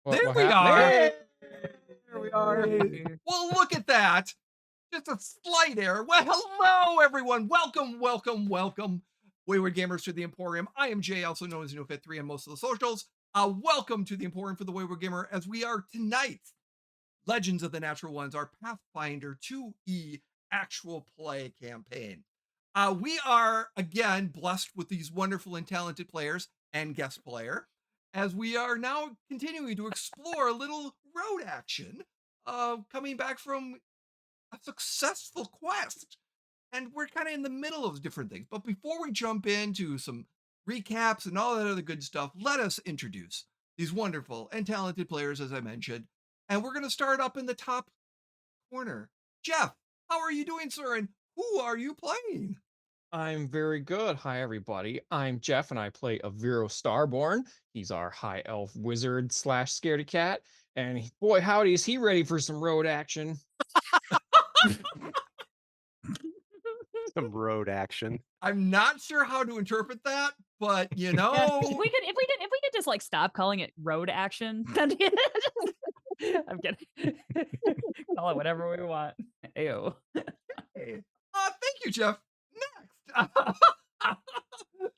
There What we happened are. there? There we are. Well, look at that. Just a slight error. Well, hello, everyone. Welcome, welcome, welcome. Wayward Gamers to the Emporium. I am Jay, also known as NeoFit3 on most of the socials. Welcome to the Emporium for the Wayward Gamer, as we are tonight. Legends of the Natural Ones, our Pathfinder 2E actual play campaign. We are, again, blessed with these wonderful and talented players and guest player, as we are now continuing to explore a little road action, coming back from a successful quest. And we're kind of in the middle of different things. But before we jump into some recaps and all that other good stuff, let us introduce these wonderful and talented players, as I mentioned. And we're going to start up in the top corner. Jeff, how are you doing, sir? And who are you playing? I'm very good. Hi, everybody. I'm Jeff, and I play Aviro Starborn. He's our high elf wizard slash scaredy cat. And boy, howdy, is he ready for some road action? Some road action. I'm not sure how to interpret that, but Yeah, if we could just like stop calling it road action, then I'm kidding. Call it whatever we want. Ew. hey, thank you, Jeff. Next,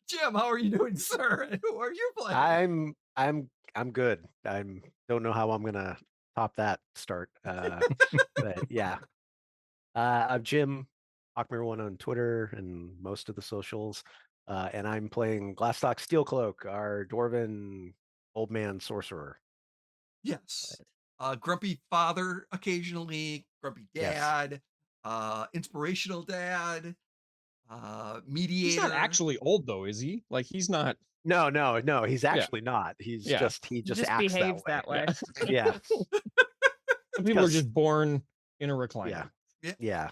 Jim, how are you doing, sir? And who are you playing? I'm good. Don't know how I'm gonna top that start. But yeah. I'm Jim, Hawkmere1 on Twitter and most of the socials. And I'm playing Glastoc Steelcloak, our dwarven old man sorcerer. Yes. Grumpy father occasionally, grumpy Yes. dad, inspirational dad, mediator. He's not actually old though, is he? Like he's not. No, he's actually not. He just acts behaves that way. that way. Yeah. Some people are just born in a recliner. Yeah.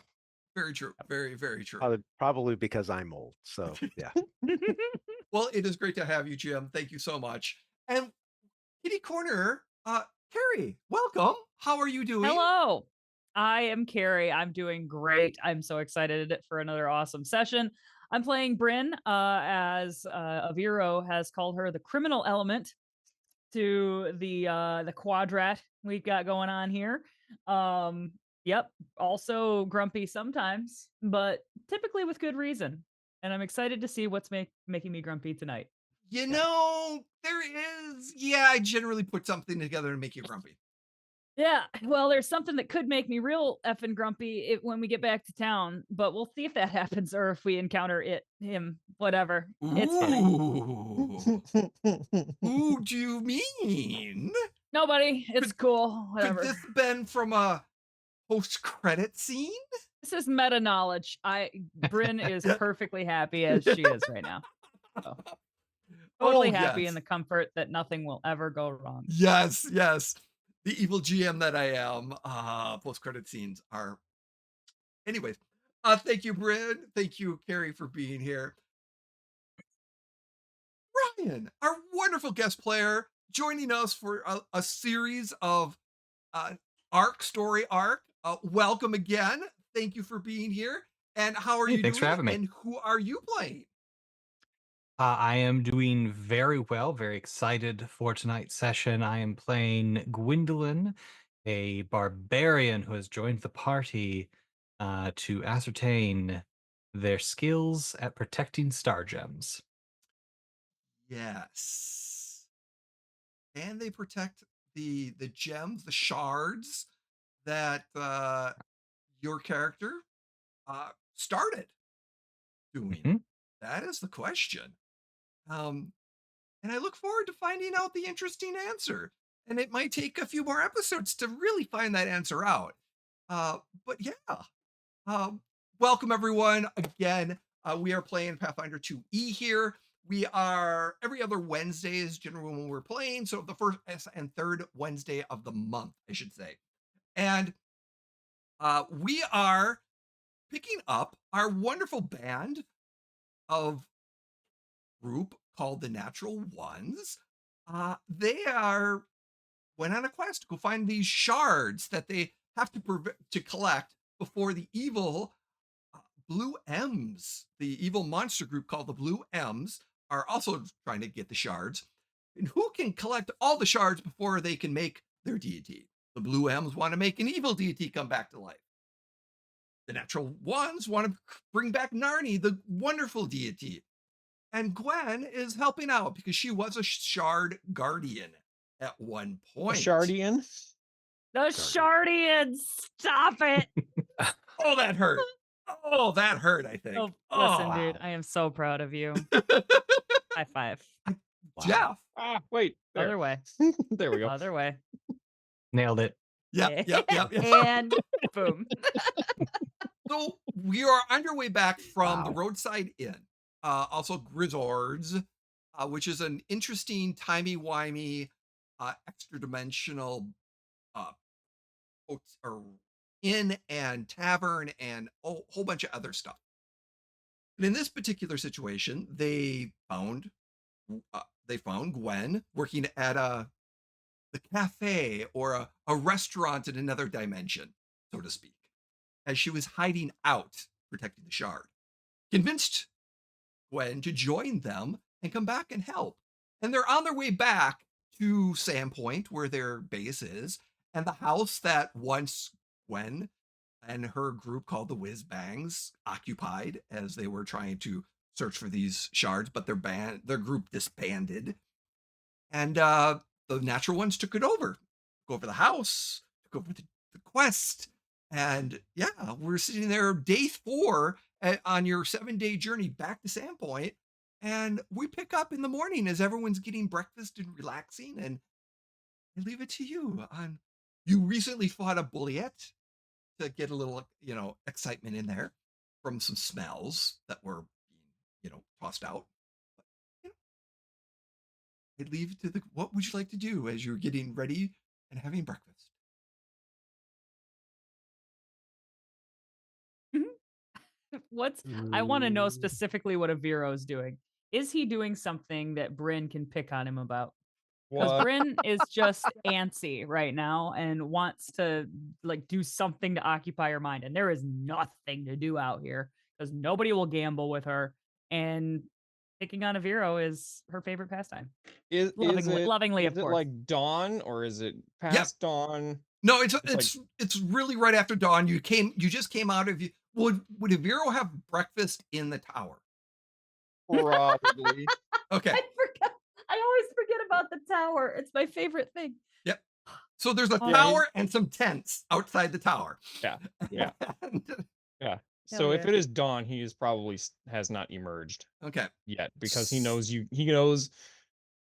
Very true. Very, very true. Probably because I'm old. So yeah. Well, it is great to have you, Jim. Thank you so much. And Kitty Corner, Carrie, welcome. How are you doing? Hello. I am Carrie. I'm doing great. I'm so excited for another awesome session. I'm playing Brynn, as Aviro has called her, the criminal element to the quadrat we've got going on here. Yep. Also grumpy sometimes, but typically with good reason. And I'm excited to see what's making me grumpy tonight. You know, there is. Yeah, I generally put something together to make you grumpy. Yeah, well, there's something that could make me real effing grumpy when we get back to town, but we'll see if that happens or if we encounter him, whatever. It's fine. Ooh. Who do you mean? Nobody. It's cool. Whatever. Could this been from a post-credit scene? This is meta knowledge. Brynn is perfectly happy as she is right now. So, totally happy in the comfort that nothing will ever go wrong. Yes, yes. The evil GM that I am. Post-credit scenes are. Anyways, thank you, Brynn. Thank you, Carrie, for being here. Ryan, our wonderful guest player, joining us for a series of story arc. Welcome again. Thank you for being here. And how are you Thanks doing? for having me. And who are you playing? I am doing very well, very excited for tonight's session. I am playing Gwendolyn, a barbarian who has joined the party to ascertain their skills at protecting star gems. Yes. And they protect the gems, the shards that your character started doing. Mhm. That is the question. And I look forward to finding out the interesting answer. And it might take a few more episodes to really find that answer out. But yeah, welcome everyone again. We are playing Pathfinder 2E here. We are every other Wednesday is generally when we're playing. So the first and third Wednesday of the month, I should say. And we are picking up our wonderful band of group called the Natural Ones. They went on a quest to go find these shards that they have to collect before the evil Blue M's, the evil monster group called the Blue M's, are also trying to get the shards. And who can collect all the shards before they can make their deity? The Blue M's want to make an evil deity come back to life. The Natural Ones want to bring back Narni, the wonderful deity. And Gwen is helping out because she was a shard guardian at one point. Shardian? The Shardians! Stop it! Oh, that hurt. Oh, that hurt, I think. Listen, dude, I am so proud of you. High five. Jeff. Wait. There. Other way. There we go. Other way. Nailed it. Yep. And boom. So we are underway back from the Roadside Inn. Also Grizzards, which is an interesting timey-wimey, extra-dimensional or inn and tavern and a whole bunch of other stuff. And in this particular situation, they found Gwen working at the cafe or a restaurant in another dimension, so to speak, as she was hiding out protecting the shard. convinced Gwen to join them and come back and help. And they're on their way back to Sandpoint, where their base is, and the house that once Gwen and her group called the Whiz Bangs occupied as they were trying to search for these shards, but their group disbanded. And the natural ones took it over. Took over the house, took over the quest. And yeah, we're sitting there day 4 on your 7-day journey back to Sandpoint. And we pick up in the morning as everyone's getting breakfast and relaxing. And I leave it to you. You recently fought a bulliet to get a little, excitement in there from some smells that were being, tossed out. But, I leave it to what would you like to do as you're getting ready and having breakfast? I want to know Mm, specifically what Aviro's doing. Is he doing something that Brynn can pick on him about? Because What? Brynn is just antsy right now and wants to do something to occupy her mind. And there is nothing to do out here because nobody will gamble with her. And picking on Aviro is her favorite pastime. Is Lovingly, is of it course. like dawn or is it past dawn? No, It's it's really right after dawn. You just came out of would Aviro have breakfast in the tower? Probably. Okay. I forgot. I always forget about the tower. It's my favorite thing. Yep. So there's a Yeah, tower and some tents outside the tower. Yeah. Yeah. And- Yeah. Hell So if yeah. it is dawn, he is probably has not emerged okay. yet because he knows he knows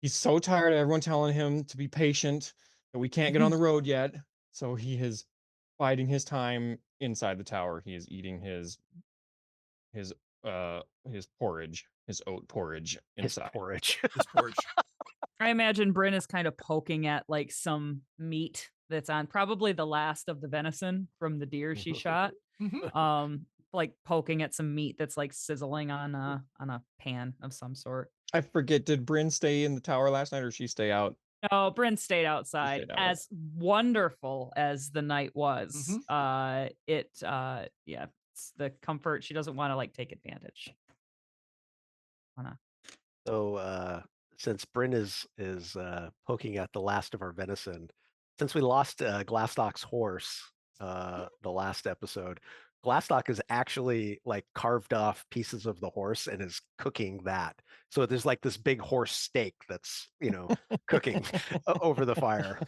he's so tired of everyone telling him to be patient that we can't get on the road yet. So he is biding his time inside the tower. He is eating his porridge, his oat porridge his inside. porridge. This porridge. I imagine Brynn is kind of poking at some meat that's on probably the last of the venison from the deer she shot. Mhm. Poking at some meat that's sizzling on a pan of some sort. I forget, did Brynn stay in the tower last night or she stay out? No, Brynn stayed outside. stayed out. As wonderful as the night was, it's the comfort. She doesn't want to take advantage. So since Brynn is poking at the last of our venison, since we lost Glastoc's horse the last episode, Glastoc is actually carved off pieces of the horse and is cooking that. So there's this big horse steak that's cooking over the fire.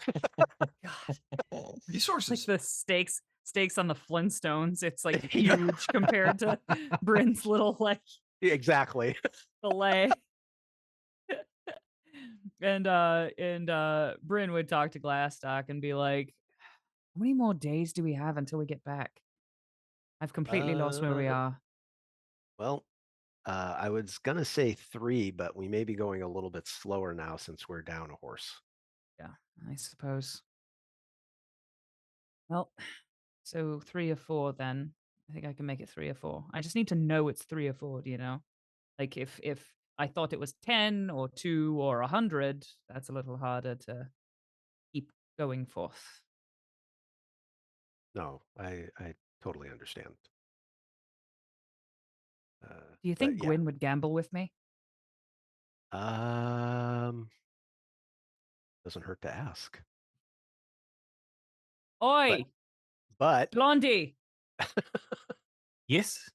God, Resources. the steaks on the Flintstones. It's huge compared to Brynn's little Exactly. fillet. and Brynn would talk to Glastoc and be like, "How many more days do we have until we get back? I've completely lost where we are." Well, I was gonna say 3, but we may be going a little bit slower now since we're down a horse. Yeah, I suppose. Well, so 3 or 4 then. I think I can make it 3 or 4. I just need to know it's 3 or 4, do you know? If I thought it was 10 or 2 or 100, that's a little harder to keep going forth. No, I totally understand. Do you But think yeah. Gwyn would gamble with me? Doesn't hurt to ask. Oi, But Blondie, Yes.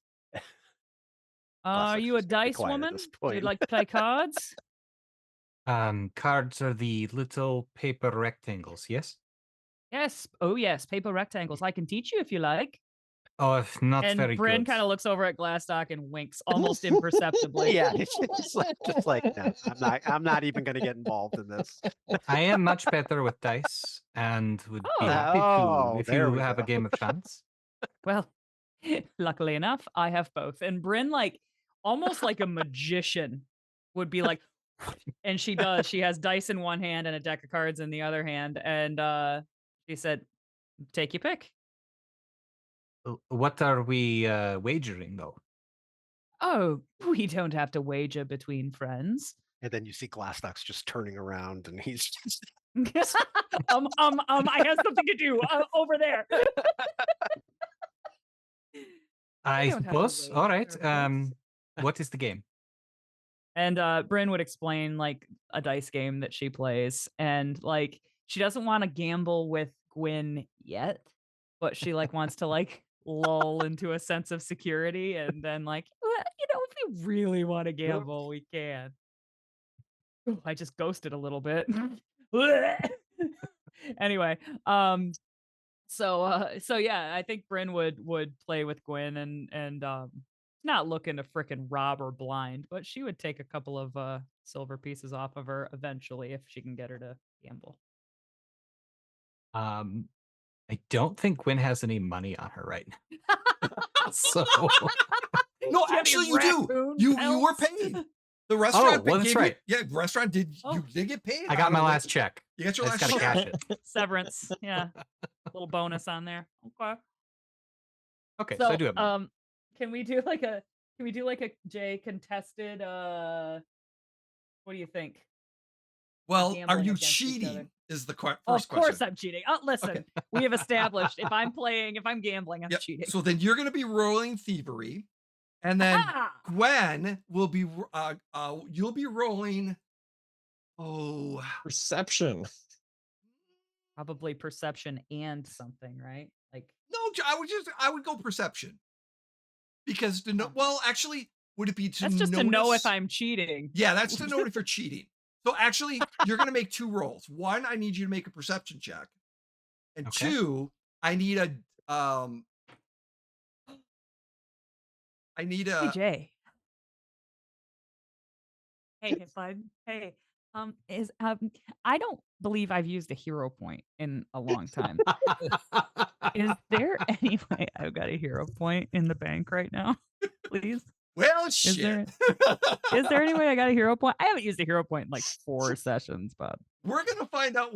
are Glastoc's you a just gonna be dice quiet at woman? this Do you point. like to play cards? Cards are the little paper rectangles, yes? Yes. Oh, yes. Paper rectangles. I can teach you if you like. Oh, not And very Brynn good. kind of looks over at Glastoc and winks almost imperceptibly. Yeah, it's just no, I'm not even gonna get involved in this. I am much better with dice and would be Oh. happy to Oh, if there you we have a go. game of chance. Well, luckily enough, I have both. And Brynn, almost like a magician, would be like, and she does. She has dice in one hand and a deck of cards in the other hand. And she said, "Take your pick." What are we wagering, though? Oh, we don't have to wager between friends. And then you see Glastoc's just turning around and he's just I have something to do over there. I don't have to suppose. wager All right. between friends. What is the game? And Brynn would explain like a dice game that she plays, and like she doesn't want to gamble with Gwyn yet, but she like wants to like lull into a sense of security, and then like if we really want to gamble, we can. Ooh, I just ghosted a little bit. Anyway, so yeah, I think Brynn would play with Gwyn and not looking to frickin' rob her blind, but she would take a couple of silver pieces off of her eventually if she can get her to gamble. I don't think Gwyn has any money on her right now. So No, Do you have any actually, you do. raccoon You were pelts? paid. The restaurant well, that's gave right. you. Yeah, restaurant did. Oh. You did get paid. I got on my the- last check. You got your I last just gotta check. cash it. Severance, yeah, little bonus on there. Okay. Okay, so I do have money. Can we do like a Jay contested? What do you think? Well, are Gambling you against each other. cheating? Is the first Of question. course I'm cheating. Listen, we have established if I'm gambling, I'm Yep. cheating. So then you're going to be rolling thievery, and then Ah! Gwen will be. You'll be rolling. Oh, Perception. Probably perception and something, right? Like no, I would go perception. Because to know, Huh. well, actually, would it be to that's just notice? to know if I'm cheating. Yeah, that's to know if you're cheating. So actually, you're going to make 2 rolls. One, I need you to make a perception check, and Okay. 2, I need a Hey Jay. Hey bud. Hey. I don't believe I've used a hero point in a long time. Is there any way I've got a hero point in the bank right now? Please. Well, Is shit. Is there any way I got a hero point? I haven't used a hero point in like 4 sessions, Bob. We're gonna find out,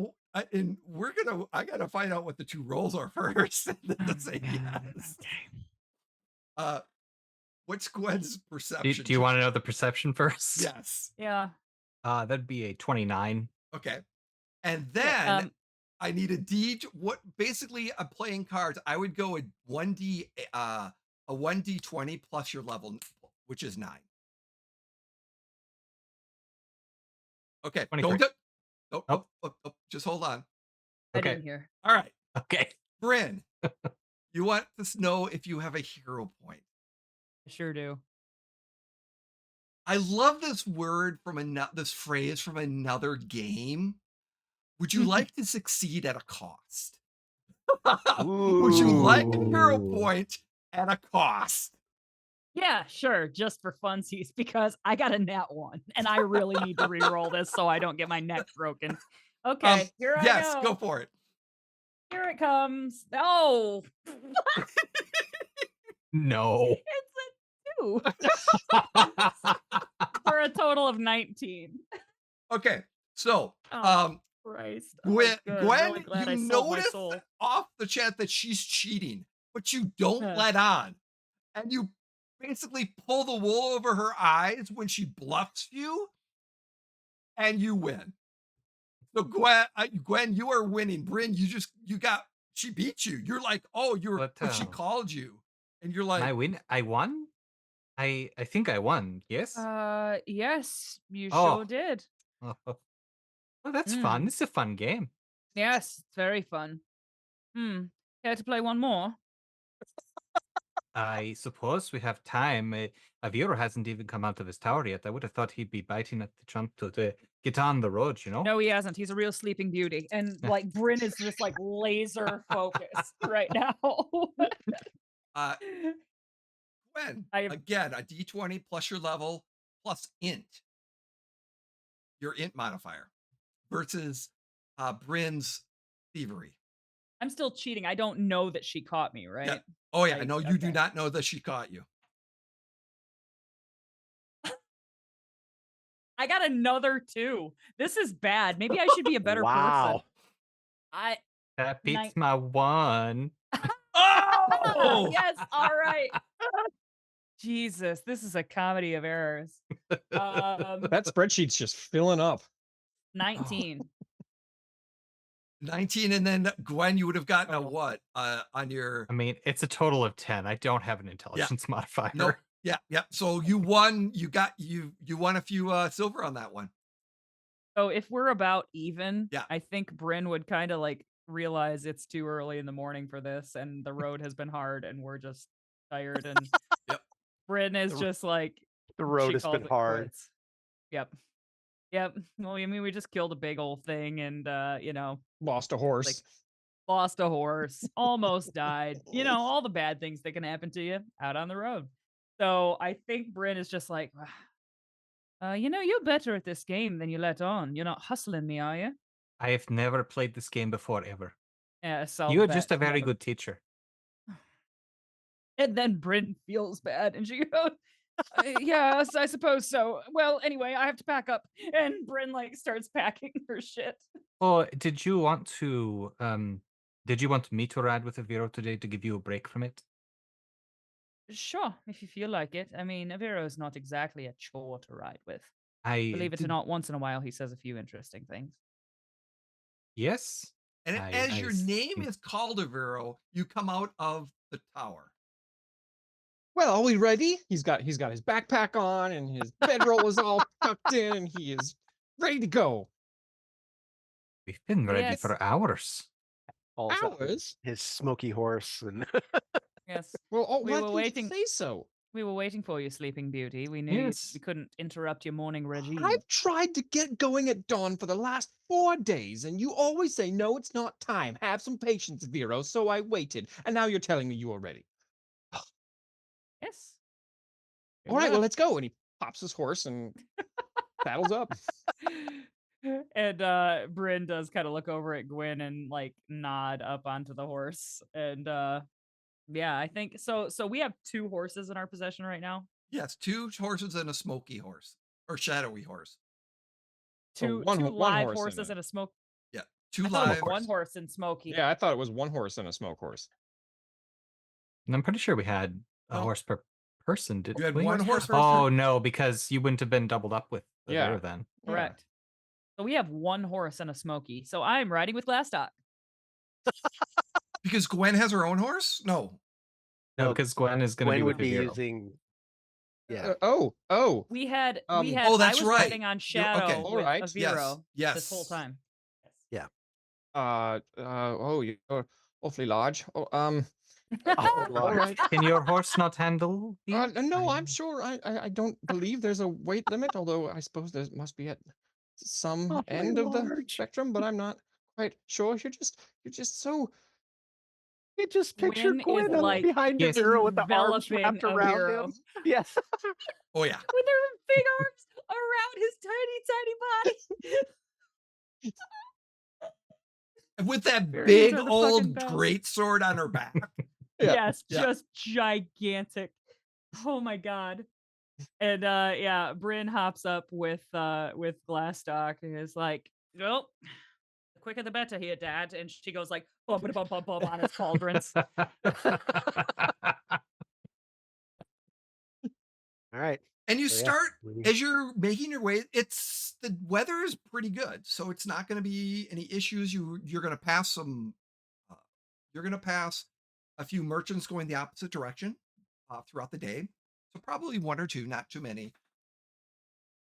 and I gotta find out what the 2 rolls are first, and then to say yes. What's Gwen's perception? Do you want to know the perception first? Yes. Yeah. That'd be a 29. Okay. And then I need a D. What basically I'm playing cards. I would go a 1d20 plus your level, which is 9. Okay. 23. Don't just hold on. I Okay. didn't hear. All right. Okay. Brynn, you want to know if you have a hero point. I sure do. I love this word this phrase from another game. Would you like to succeed at a cost? Would you like a hero point at a cost? Yeah, sure. Just for funsies, because I got a nat 1 and I really need to re-roll this so I don't get my neck broken. Okay, here I go. Yes, go for it. Here it comes. Oh, No. it's a 2 for a total of 19. Okay, so Oh, Christ. Oh, Gwen, good. Gwen, Really glad I you sold my notice soul. off the chat that she's cheating, but you don't Huh. let on, and you basically pull the wool over her eyes when she bluffs you, and you win. So Gwen, you are winning. Brynn, she beat you. You're like, oh, but she called you, and you're like, I win. I won. I think I won. Yes. Yes, you Oh. sure did. Oh, that's fun. It's a fun game. Yes, it's very fun. Care to play one more? I suppose we have time. Aviro hasn't even come out of his tower yet. I would have thought he'd be biting at the trunk to get on the road, you know? No, he hasn't. He's a real sleeping beauty. And like Brynn is just like laser focused right now. Gwen, I have- again, a D20 plus your level plus int. Your int modifier versus Brynn's thievery. I'm still cheating. I don't know that she caught me, right? Yeah. Oh yeah, Like, no, you do okay. not know that she caught you. I got another 2. This is bad. Maybe I should be a better person. That beats Nine- my 1. Oh! Yes, all right. Jesus, this is a comedy of errors. That spreadsheet's just filling up. 19. 19, and then Gwen, you would have gotten a what on your? I mean, it's a total of 10. I don't have an intelligence modifier. Nope. Yeah. So you won. You won a few silver on that one. So if we're about even, Yeah. I think Brynn would kind of like realize it's too early in the morning for this, and the road has been hard, and we're just tired. And Yep. Brynn is The- just like The road she has calls been it hard. quits. Yep. Well, I mean, we just killed a big old thing, and Lost a horse. like lost a horse, almost died. All the bad things that can happen to you out on the road. So I think Brynn is just like, you're better at this game than you let on. You're not hustling me, are you? I have never played this game before, ever. Yeah, so You are just a very good teacher. And then Brynn feels bad, and she goes, "Yes, I suppose so. Well, anyway, I have to pack up." And Brynn like starts packing her shit. Oh, did you want me to ride with Aviro today to give you a break from it? Sure, if you feel like it. I mean, Aviro is not exactly a chore to ride with. I Believe it or did- not, once in a while he says a few interesting things. Yes. And as your name is called Aviro, you come out of the tower. Well, are we ready? He's got his backpack on and his bedroll is all tucked in and he is ready to go. We've been ready Yes. for hours. Falls out Hours? his smoky horse and Yes, Well, We why were didn't you waiting- say so? we were waiting for you, Sleeping Beauty. We knew Yes. we couldn't interrupt your morning regime. I've tried to get going at dawn for the last 4 days, and you always say, no, it's not time. Have some patience, Vero. So I waited, and now you're telling me you are ready. Yes. All right, well, let's go. And he pops his horse and saddles up. And Brynn does kind of look over at Gwyn and like nod up onto the horse. And yeah, I think so. So we have 2 horses in our possession right now. Yes, 2 horses and a smoky horse or shadowy horse. So Two one live horse and horses a- and a smoke. Yeah, 2 I thought it was live. one horse and Smoky. Yeah, I thought it was 1 horse and a smoke horse. And I'm pretty sure we had a No. horse per person, didn't You had we? 1 horse per Oh person. no, because you wouldn't have been doubled up with Yeah. Aviro then. Yeah. Correct. So we have 1 horse and a Smoky. So I'm riding with Glastoc. Because Gwen has her own horse? No. No, No, because Gwen is going to be Gwen with would be Aviro. using. Yeah. Oh. We had Oh, that's I was right. riding on okay. Shadow All with right. Aviro Yes. this whole time. Yes. You're awfully large. Oh, All Lord. right. Can your horse not handle these? No, I'm sure. I don't believe there's a weight limit, although I suppose there must be at some Awfully end of the large. spectrum, but I'm not quite sure. You're just so. You just picture Gwyn is Gwen like behind Yes. Aviro with the arms enveloping wrapped around Aviro. him. Yes. Oh yeah. With her big arms around his tiny, tiny body. With that Fairies big are the fucking old best. great sword on her back. Yeah. Yes, Yeah. just gigantic. Oh my god. And yeah, Brynn hops up with Glastoc and is like, "Well, the quicker the better here, Dad." And she goes like bump bump bump bump on his pauldrons. All right. And you So, yeah, start we- as you're making your way. It's the weather is pretty good, so it's not going to be any issues. You're going to pass some. You're going to pass a few merchants going the opposite direction throughout the day. So probably 1 or 2, not too many.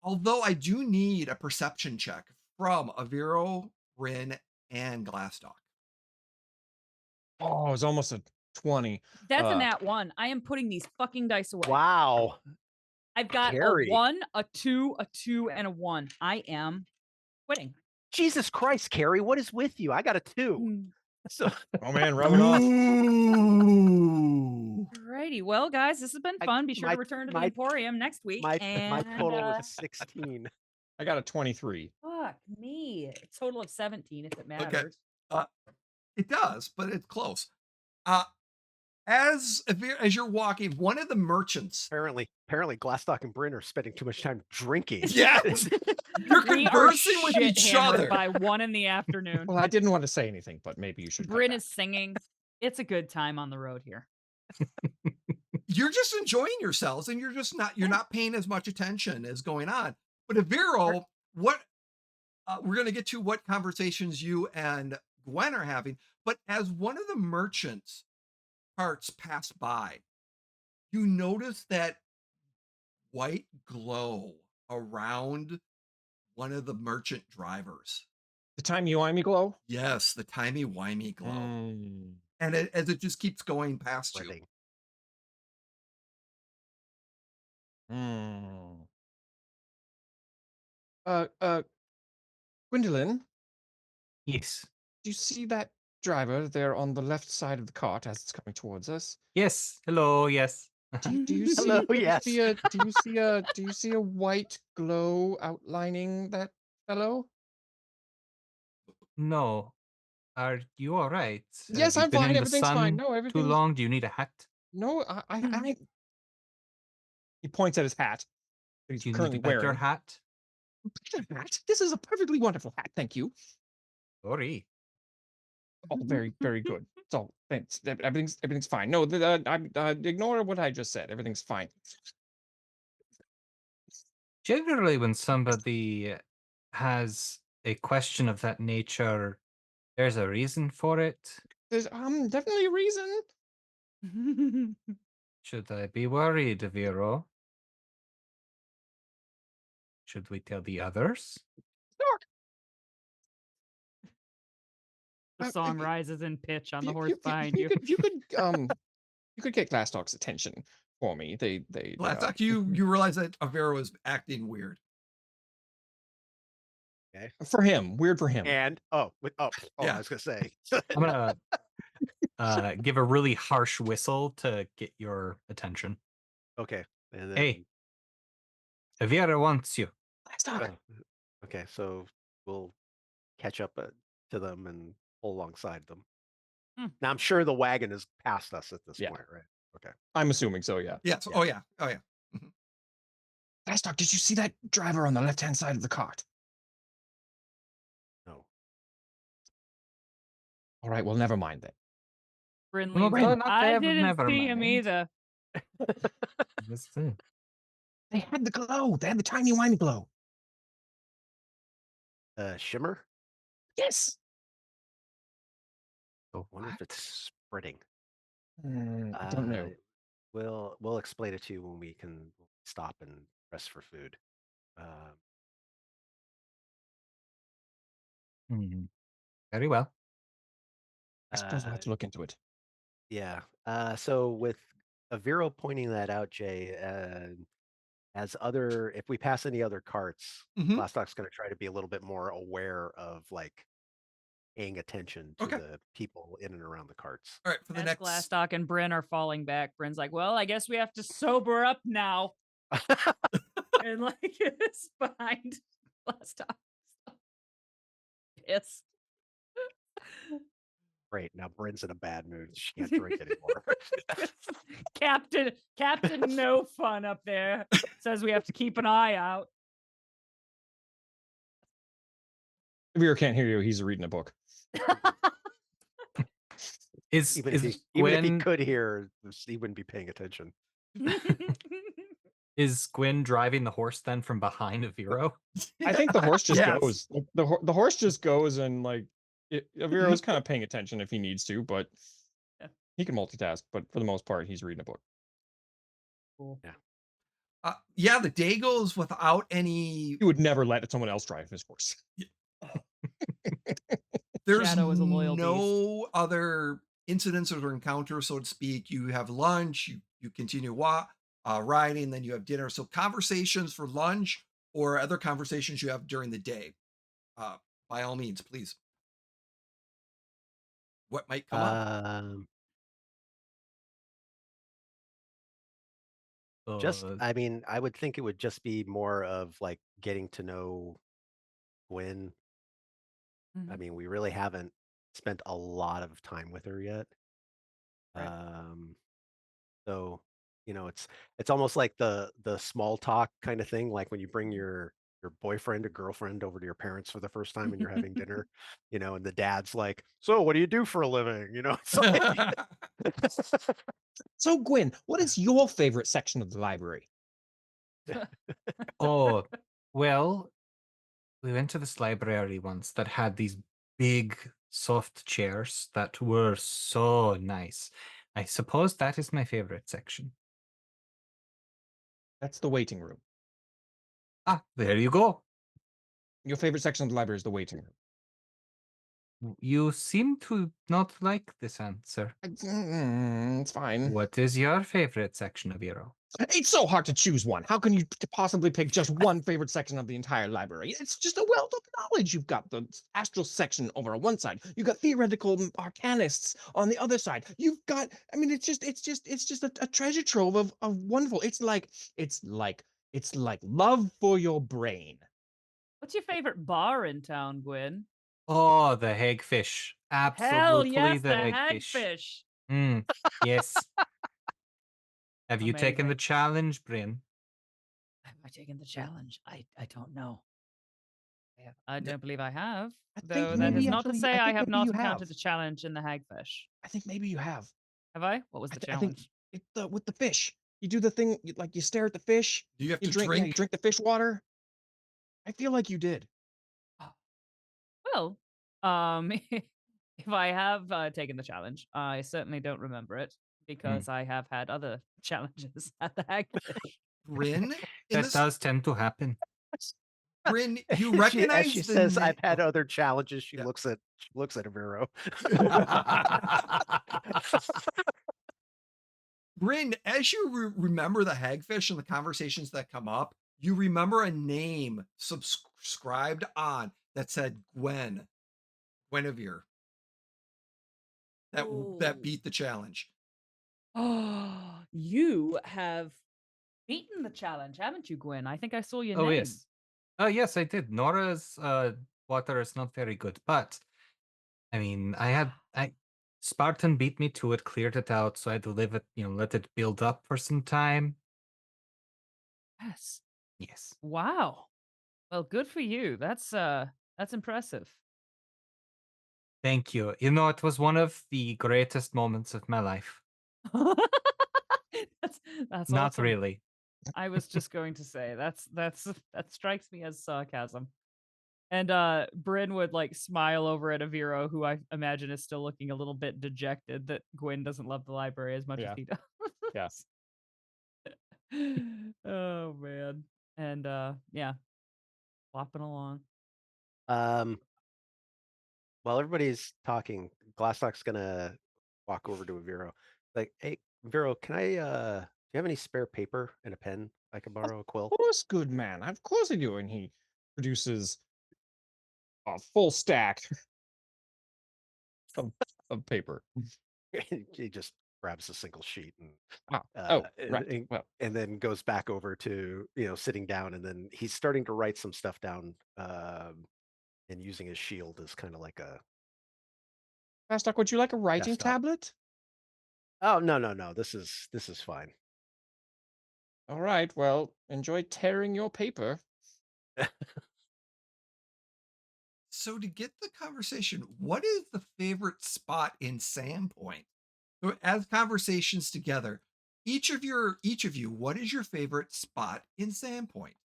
Although I do need a perception check from Aviro, Brynn, and Glastoc. Oh, it's almost a 20. That's a Uh, nat 1. I am putting these fucking dice away. Wow. I've got Carrie. a 1, a 2, a 2, and a 1. I am quitting. Jesus Christ, Carrie, what is with you? I got a 2. Mm. So Oh man, rub it off. Ooh. Alrighty, well, guys, this has been fun. Be sure my- to return to the my- Emporium next week. my and total was 16. I got a 23. fuck me, a total of 17 if it matters. It does, but it's close. As you're walking, one of the merchants. Apparently, Glastoc and Brynn are spending too much time drinking. Yes, you're We are conversing with shit each hammered other. by 1 in the afternoon. Well, I didn't want to say anything, but maybe you should. cut Brynn back. is singing. It's a good time on the road here. You're just enjoying yourselves, and you're not paying as much attention as going on. But Aviro, what we're going to get to what conversations you and Gwen are having. But as one of the merchants' carts pass by, you notice that white glow around one of the merchant drivers. The timey-wimey glow? Yes, the timey-wimey glow. Mm. And as it just keeps going past you. Spreading. Mm. Gwendolyn, Yes. do you see that driver there on the left side of the cart as it's coming towards us? Yes. Hello. Yes. Do you see? Hello, do you yes. see a do you see a white glow outlining that fellow? No. Are you all right? Yes, Have you I'm been fine. in the Everything's fine. sun No, too everything's long? Do you need a hat? no. He points at his hat that he's Do you need currently a better wearing. hat? Hat? This is a perfectly wonderful hat. Thank you. Sorry. Oh, very, very good. So thanks. Everything's fine. No, ignore what I just said. Everything's fine. Generally, when somebody has a question of that nature, there's a reason for it. There's definitely a reason. Should I be worried, Aviro? Should we tell the others? The Uh, song if- rises in pitch on If the you- horse if behind you. you could get Glastoc's attention for me. They Glastoc, you realize that Avero is acting weird. Okay. for him, weird for him. And Yeah. I was gonna say. I'm gonna give a really harsh whistle to get your attention. Okay. And then Hey. Aviro wants you. Glastoc. okay, so we'll catch up to them and pull alongside them. Hmm. Now I'm sure the wagon is past us at this Yeah. point, right? Okay. I'm assuming so. Yeah. Yes. Yeah. Oh yeah. Oh yeah. Glastoc, did you see that driver on the left-hand side of the cart? No. All right. Well, never mind then. Brynn Well, leans no, in. not I ever, didn't never see him mind. either. That's it. They had the glow. They had the timey-wimey glow. Shimmer? Yes. I wonder if it's spreading. I don't know. We'll explain it to you when we can stop and rest for food. Very well. I suppose we'll have to look into it. Yeah. So with Aviro pointing that out, Jay, if we pass any other carts, Mhm. Glastoc's going to try to be a little bit more aware of like paying attention to Okay. the people in and around the carts. All right. For the As next. Glastoc and Brynn are falling back, Brynn's like, well, I guess we have to sober up now. And like it's behind Glastoc. Pissed. Great. Now Bryn's in a bad mood. She can't drink anymore. Captain No Fun up there says we have to keep an eye out. Aviro can't hear you. He's reading a book. Is even if he Gwyn could hear, he wouldn't be paying attention. is Gwyn driving the horse then from behind Aviro? I think the horse just Yes. goes. The horse just goes and like Aviro's kind of paying attention if he needs to, but Yeah. he can multitask. But for the most part, he's reading a book. Cool. Yeah. The day goes without any. He would never let someone else drive his horse. There's Shadow is a loyal no other incidents or encounters, so to speak. You have lunch. You continue riding, then you have dinner. So conversations for lunch or other conversations you have during the day. By all means, please. What might come up? I mean, I would think it would just be more of like getting to know Gwyn. I Mhm. mean, we really haven't spent a lot of time with her yet. Right. So, it's almost like the small talk kind of thing, like when you bring your boyfriend or girlfriend over to your parents for the first time and you're having dinner, and the dad's like, "So, what do you do for a living?" It's like So, Gwyn, what is your favorite section of the library? Oh, well, we went to this library once that had these big soft chairs that were so nice. I suppose that is my favorite section. That's the waiting room. Ah, there you go. Your favorite section of the library is the waiting room. You seem to not like this answer. It's fine. What is your favorite section of Aviro? It's so hard to choose one. How can you possibly pick just one favorite section of the entire library? It's just a wealth of knowledge. You've got the astral section over on one side. You've got theoretical arcanists on the other side. You've got, I mean, it's just a treasure trove of wonderful. It's like love for your brain. What's your favorite bar in town, Gwyn? Oh, the hagfish. Absolutely Hell yes, the the hagfish. hagfish. Yes. Have you taken the Amazing. challenge, Brynn? Have I taken the challenge? I don't know. I don't believe I have. Though that is not to say I have not encountered the challenge in the hagfish. I think maybe you have. Have I? What was the challenge? I think with the fish. You do the thing like you stare at the fish. Do you have to drink? drink? Yeah, you drink the fish water. I feel like you did. Well, if I have taken the challenge, I certainly don't remember it because I have had other challenges at the hagfish. Brynn, That does tend to happen. Brynn, you As recognize she the says, na- I've had oh, other challenges. She yeah. looks at Aviro. Brynn, as you remember the hagfish and the conversations that come up, you remember a name subscribed on that said Guinevere. That beat the challenge. Oh, you have beaten the challenge, haven't you, Gwyn? I think I saw your Oh, name. yes. Yes, I did. Nora's water is not very good, but I mean, Spartan beat me to it, cleared it out, so I had to live it, let it build up for some time. Yes. Yes. Wow. Well, good for you. That's impressive. Thank you. It was one of the greatest moments of my life. That's Not awesome. really. I was just going to say that strikes me as sarcasm. And Brynn would like smile over at Aviro, who I imagine is still looking a little bit dejected that Gwyn doesn't love the library as much as he does. Yes. Oh man. And yeah. Flopping along. While everybody's talking, Glastoc's gonna walk over to Aviro. Like, hey, Aviro, can I? Do you have any spare paper and a pen I can borrow? A quill? Of course, good man. Of course I do. And he produces a full stack of paper. He just grabs a single sheet and Right. Well, and then goes back over to sitting down, and then he's starting to write some stuff down, and using his shield as kind of like a Glastoc, would you like a writing desktop. tablet? Oh, no, this is fine. All right. Well, enjoy tearing your paper. So to get the conversation, what is the favorite spot in Sandpoint? So as conversations together, each of you, what is your favorite spot in Sandpoint?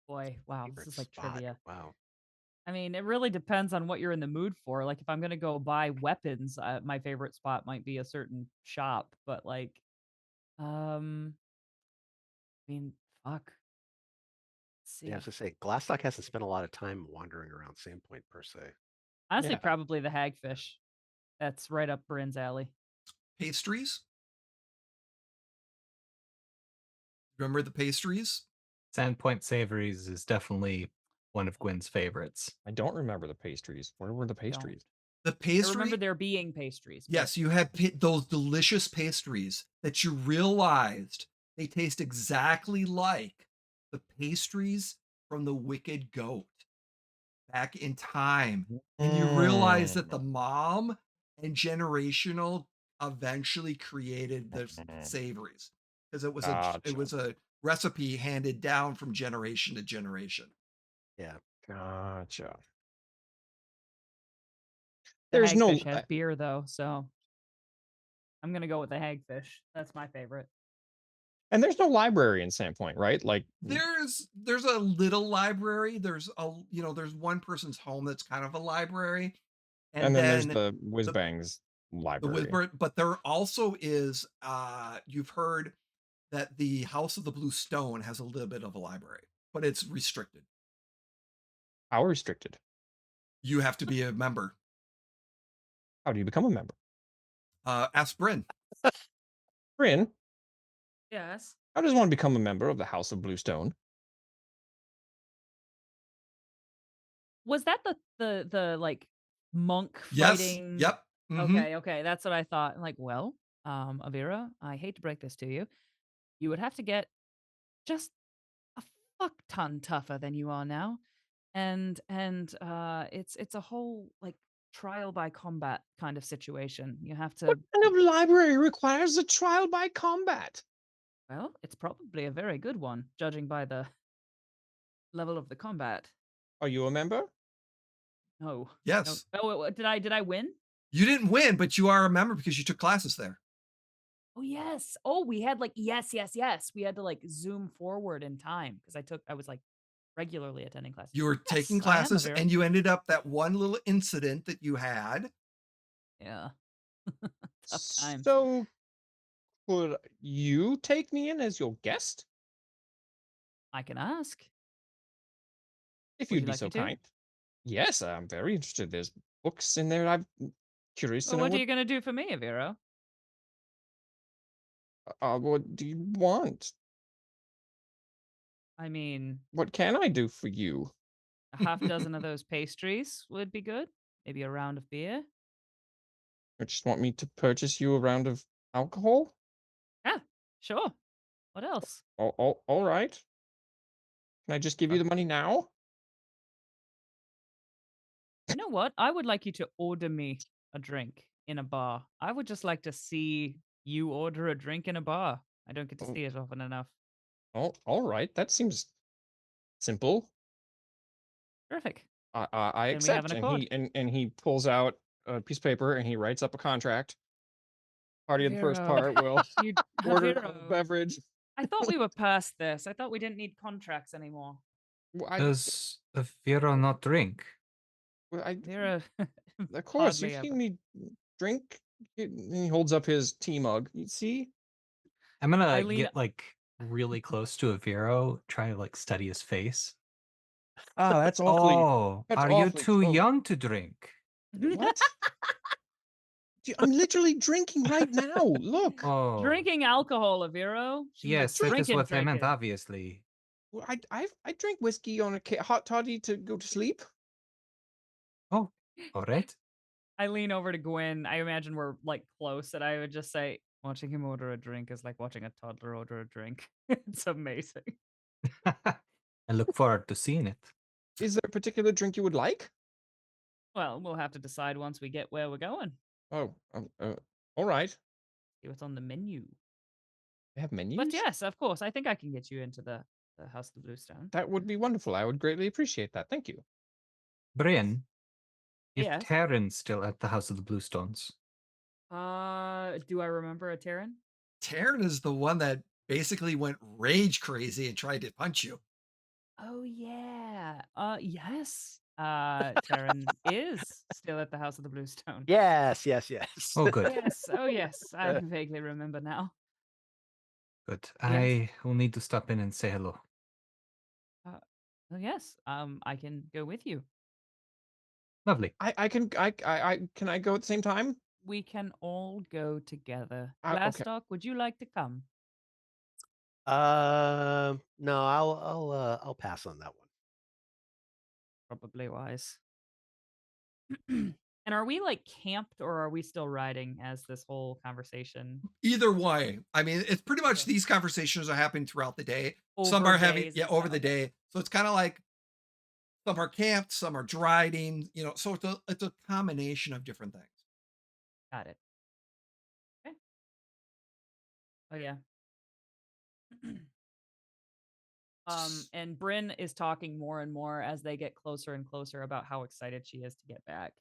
Boy, wow, Favorite this is like spot. trivia. Wow. I mean, it really depends on what you're in the mood for. Like, if I'm gonna go buy weapons, my favorite spot might be a certain shop. But like, I mean, fuck. Let's see. Yeah, I was gonna say, Glastoc hasn't spent a lot of time wandering around Sandpoint per se. Honestly, Yeah. probably the hagfish. That's right up Brynn's alley. Pastries? Remember the pastries? Sandpoint Savories is definitely one of Gwyn's favorites. I don't remember the pastries. Where were the pastries? The I pastry. remember there being pastries. but- Yes, you had those delicious pastries that you realized they taste exactly like the pastries from the Wicked Goat back in time. And you realize that the mom and Generational eventually created the savories because it was a recipe handed down from generation to generation. Yeah. Gotcha. The There's no hagfish has beer though, so I'm gonna go with the hagfish. That's my favorite. and there's no library in Sandpoint, right? Like There's a little library. There's there's one person's home that's kind of a library, and then there's the Whiz Bangs the library. Whizbird, but there also is you've heard that the House of the Blue Stone has a little bit of a library, but it's restricted. How restricted? You have to be a member. How do you become a member? Ask Brynn. Brynn, Yes. how does one become a member of the House of Bluestone? Was that the like monk Yes. fighting? Yep. Mhm. Okay, that's what I thought. I'm like, well, Avira, I hate to break this to you. You would have to get just a fuck ton tougher than you are now. And it's a whole like trial by combat kind of situation. You have What to kind of library requires a trial by combat? well, it's probably a very good one, judging by the level of the combat. Are you a member? No. No. Yes. Oh, did I win? You didn't win, but you are a member because you took classes there. Oh yes. Oh, we had like yes. We had to like zoom forward in time because I was like regularly attending classes. You were Yes, taking I am a classes Vera. and you ended up that one little incident that you had. Yeah. Tough times. So, could you take me in as your guest? I can ask. If Would you'd you be like so me to? kind. Yes, I'm very interested. There's books in there. I'm curious to Well, know what are you gonna do for me, Aviro? what do you want? I mean, What can I do for you? a half dozen of those pastries would be good. Maybe a round of beer. You just want me to purchase you a round of alcohol? Yeah, sure. What else? All right. Can I just give you the money now? You know what? I would like you to order me a drink in a bar. I would just like to see you order a drink in a bar. I don't get to Oh, see it often enough. all right. That seems simple. Terrific. I Then we have accept. an And accord. he pulls out a piece of paper and he writes up a contract. Party of the first Aviro, part will you order a Aviro. beverage. I thought we were past this. I thought we didn't need contracts anymore. Well, I, Does Aviro not drink? well, I, Aviro, of course, hardly you've ever. seen me drink. And he holds up his tea mug. You see? I'm gonna Eileen, get like really close to Aviro, try to like study his face. Ah, that's Oh, that's are you awfully too close. young to drink? What? I'm literally drinking right now. Look. Oh, drinking alcohol, Aviro. She's yes, that is drinking, what I meant, drinking. obviously. Well, I drink whiskey on a hot toddy to go to sleep. Oh, all right. I lean over to Gwyn. I imagine we're like close, and I would just say, watching him order a drink is like watching a toddler order a drink. It's amazing. I look forward to seeing it. Is there a particular drink you would like? Well, we'll have to decide once we get where we're going. Oh, all right. See what's on the menu. They have menus? But yes, of course, I think I can get you into the House of the Bluestone. That would be wonderful. I would greatly appreciate that. Thank you. Brynn, is Yes. Terran still at the House of the Bluestones? Do I remember a Terran? Taryn is the one that basically went rage crazy and tried to punch you. Oh yeah. Yes. Terran is still at the House of the Bluestone. Yes. Oh, good. Yes. Oh yes. I vaguely remember now. Good. Yes. I will need to stop in and say hello. Oh yes. I can go with you. Lovely. I can I go at the same time? We can all go together. Okay. Glastoc, would you like to come? No, I'll pass on that one. Probably wise. And are we like camped or are we still riding as this whole conversation? Either way, I mean, it's pretty much Okay. these conversations are happening throughout the day. Some Over are having, days yeah, and over stuff, the okay. day. So it's kind of like some are camped, some are riding, so it's a combination of different things. Got it. Okay. Oh yeah. And Brynn is talking more and more as they get closer and closer about how excited she is to get back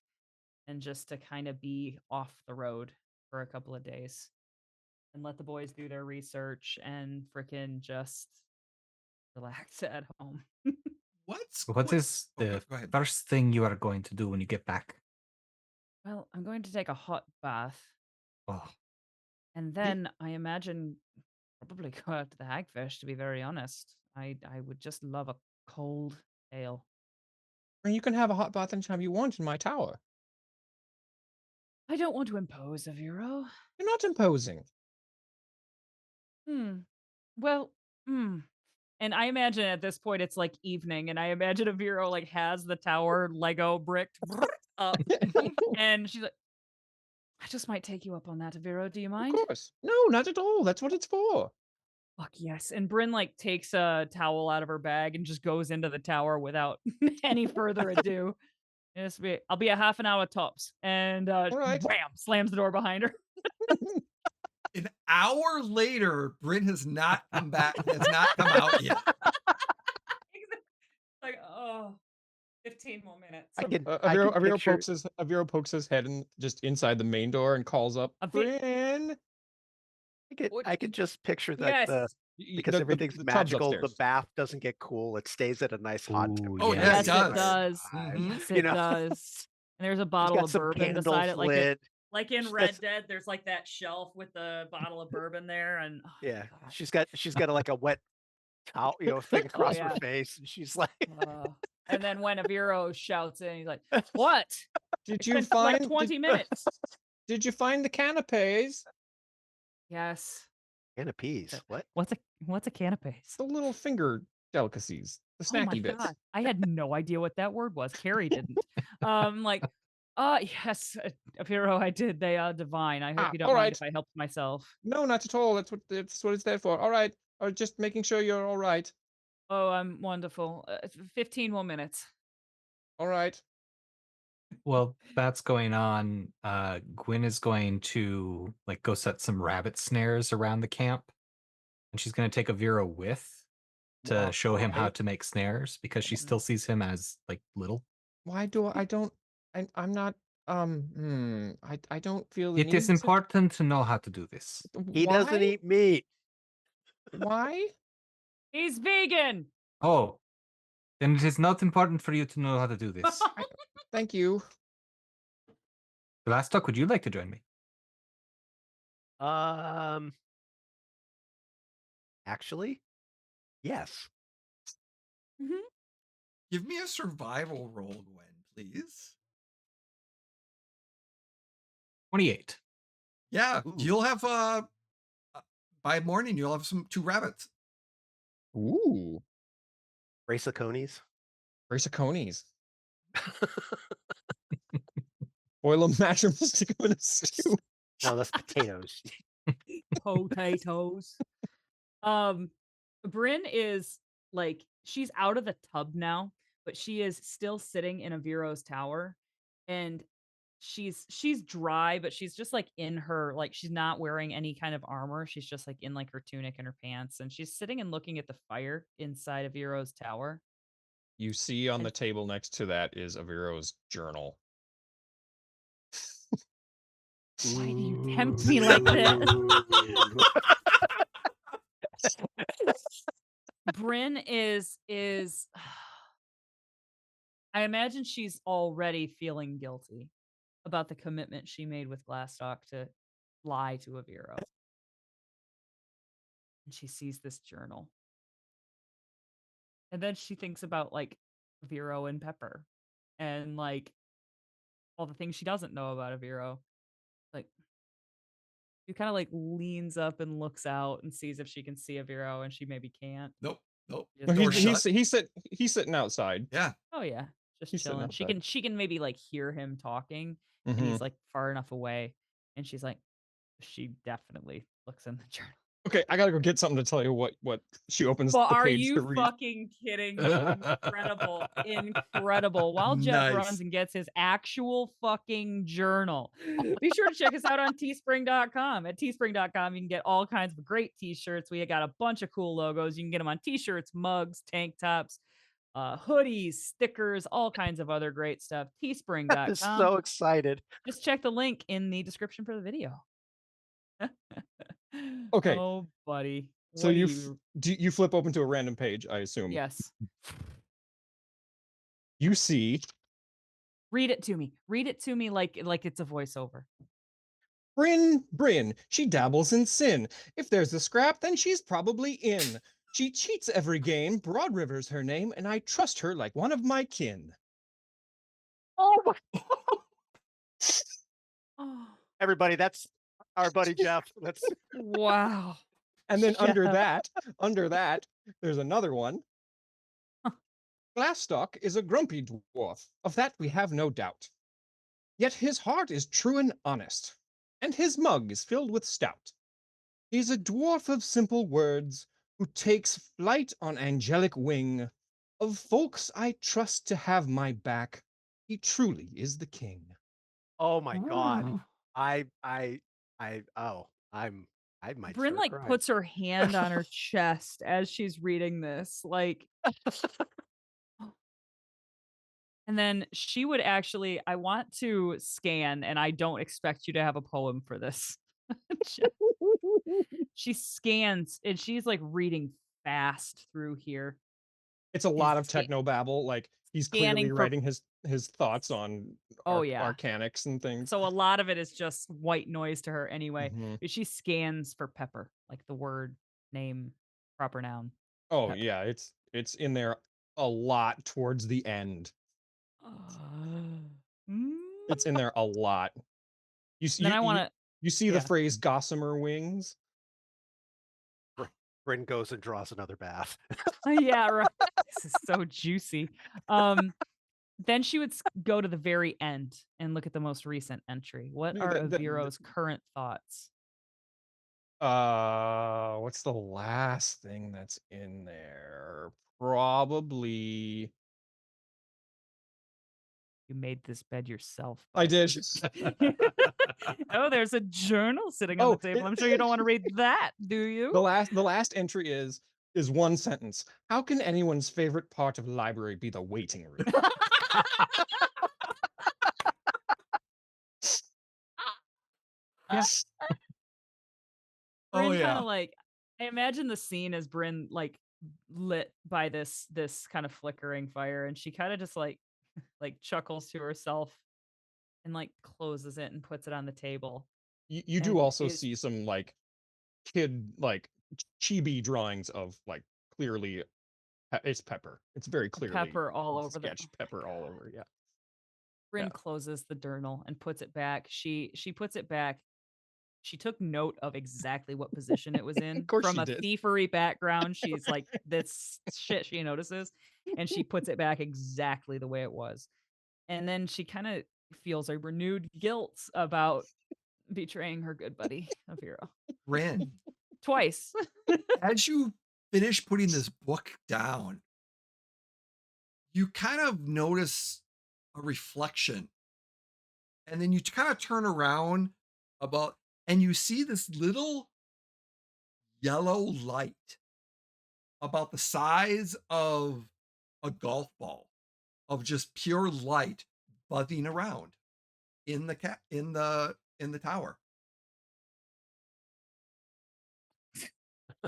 and just to kind of be off the road for a couple of days and let the boys do their research and frickin' just relax at home. What is oh, the go ahead. first thing you are going to do when you get back? Well, I'm going to take a hot bath Oh, and then I imagine Probably go out to the Hagfish, to be very honest. I would just love a cold ale. And you can have a hot bath anytime you want in my tower. I don't want to impose, Aviro. You're not imposing. Well, and I imagine at this point it's like evening, and I imagine Aviro like has the tower Lego bricked up, and she's like, I just might take you up on that, Aviro. Do you Of mind? course. No, not at all. That's what it's for. Fuck yes. And Brynn like takes a towel out of her bag and just goes into the tower without any further ado. I'll be a half an hour tops. And All right. wham, slams the door behind her. An hour later, Brynn has not come back, has not come out yet. Like, 15 more minutes. I can Aviro pokes his head in just inside the main door and calls up Brynn. I could just picture that Yes. because everything's the tub's magical. The upstairs. bath doesn't get cool. It stays at a nice hot Ooh, temperature. Oh, yeah. yes, Yes, it it does. does. Mhm. Yes, You it know? does. And there's a She's bottle got of some bourbon beside candles it, lit. like in She's got Red Dead. There's like that shelf with the bottle of bourbon there, and Yeah, God. she's got like a wet towel, thing across yeah. her face, and she's like, And then when Aviro shouts in, he's like, "What? Did It's you been find like 20 minutes?" Did you find the canapes? Yes. "Can of peas? What?" What's a canapes? The little finger delicacies, the Oh my snacky bits. God. I had no idea what that word was. Carrie didn't. Yes, Aviro, I did. They are divine. I hope you don't all mind right. if I helped myself. No, not at all. That's what it's there for. All right. Just making sure you're all right. Oh, I'm wonderful. 15 more minutes. All right. Well, that's going on. Gwyn is going to like go set some rabbit snares around the camp, and she's going to take Avira with to show him how Why? to make snares because she still sees him as like little. Why do I don't? I'm not. I don't feel the It need is important to know how to do this. He doesn't Why? eat meat. Why? He's vegan. Oh, then it is not important for you to know how to do this. Thank you. Glastoc, would you like to join me? Actually, yes. Give me a survival roll, Gwen, please. 28. Yeah, Ooh. you'll have by morning you'll have 2 rabbits. Ooh. Brace of conies. Brace of conies. Boil them, mash them, stick them in a stew. No, that's potatoes. Potatoes. Brynn is like, she's out of the tub now, but she is still sitting in Aviro's tower, and she's dry, but she's just like in her, like, she's not wearing any kind of armor. She's just like in like her tunic and her pants, and she's sitting and looking at the fire inside Aviro's tower. You see on the table next to that is Aviro's journal. Why do you tempt me like this? Brynn is I imagine she's already feeling guilty about the commitment she made with Glastoc to lie to Aviro. And she sees this journal. And then she thinks about like Aviro and Pepper and like all the things she doesn't know about Aviro. Like, she kind of like leans up and looks out and sees if she can see Aviro, and she maybe can't. Nope. Just Door He's shut. he's sitting outside. Yeah. Oh yeah, just He's sitting chilling. outside. She can maybe like hear him talking, and he's like far enough away, and she's like, she definitely looks in the journal. Okay, I gotta go get something to tell you what she opens Well, the are page you to read. fucking kidding me? Incredible, incredible. While Jeff Nice. runs and gets his actual fucking journal, be sure to check us out on teespring.com. At teespring.com, you can get all kinds of great t-shirts. We got a bunch of cool logos. You can get them on t-shirts, mugs, tank tops, hoodies, stickers, all kinds of other great stuff. Teespring.com. I'm so excited. Just check the link in the description for the video. Okay. Oh, buddy. So What you flip open to a random page, I assume. Yes. You see Read it to me. Read it to me like it's a voiceover. Brynn, she dabbles in sin. If there's a scrap, then she's probably in. She cheats every game, Broad River's her name, and I trust her like one of my kin. Oh my! Oh, Everybody, that's our buddy Jeff. Let's. wow. And then under Yeah. that, there's another one. Glastoc is a grumpy dwarf, of that we have no doubt. Yet his heart is true and honest, and his mug is filled with stout. He's a dwarf of simple words, who takes flight on angelic wing. Of folks I trust to have my back, he truly is the king. Oh my God! Ooh. I might Brynn start like crying. puts her hand on her chest as she's reading this, like, and then she would actually. I want to scan, and I don't expect you to have a poem for this. She scans, and she's like reading fast through here. It's a She's lot of technobabble. Like he's clearly scanning for. writing his thoughts on Oh yeah. arcanics and things. So a lot of it is just white noise to her anyway. Mhm. But she scans for pepper, like the word, name, proper noun. Oh Pepper. yeah, it's in there a lot towards the end. Mm. It's in there a lot. You see, Then I want to. you see yeah. the phrase "gossamer wings." Bryn goes and draws another bath. Yeah, right. This is so juicy. Then she would go to the very end and look at the most recent entry. What Look are at that- Aviro's current thoughts? What's the last thing that's in there? Probably. You made this bed yourself. I bud. did. Oh, there's a journal sitting on the table. I'm sure you don't want to read that, do you? The last entry is one sentence. How can anyone's favorite part of library be the waiting room? Yes. Brynn Oh kind yeah. of like, I imagine the scene as Brynn like lit by this kind of flickering fire, and she kind of just like chuckles to herself and like closes it and puts it on the table. You do And also is see some like kid like chibi drawings of like clearly it's pepper. It's very clearly pepper all over the. sketched pepper all over. Yeah. Brynn Yeah. closes the journal and puts it back. She puts it back. She took note of exactly what position it was in. Of course From she a did. thievery background, she's like, this shit she notices. And she puts it back exactly the way it was. And then she kind of feels a renewed guilt about betraying her good buddy, Aviro. Brynn, Twice. as you finish putting this book down, you kind of notice a reflection. And then you kind of turn around and you see this little yellow light about the size of a golf ball of just pure light buzzing around in the tower.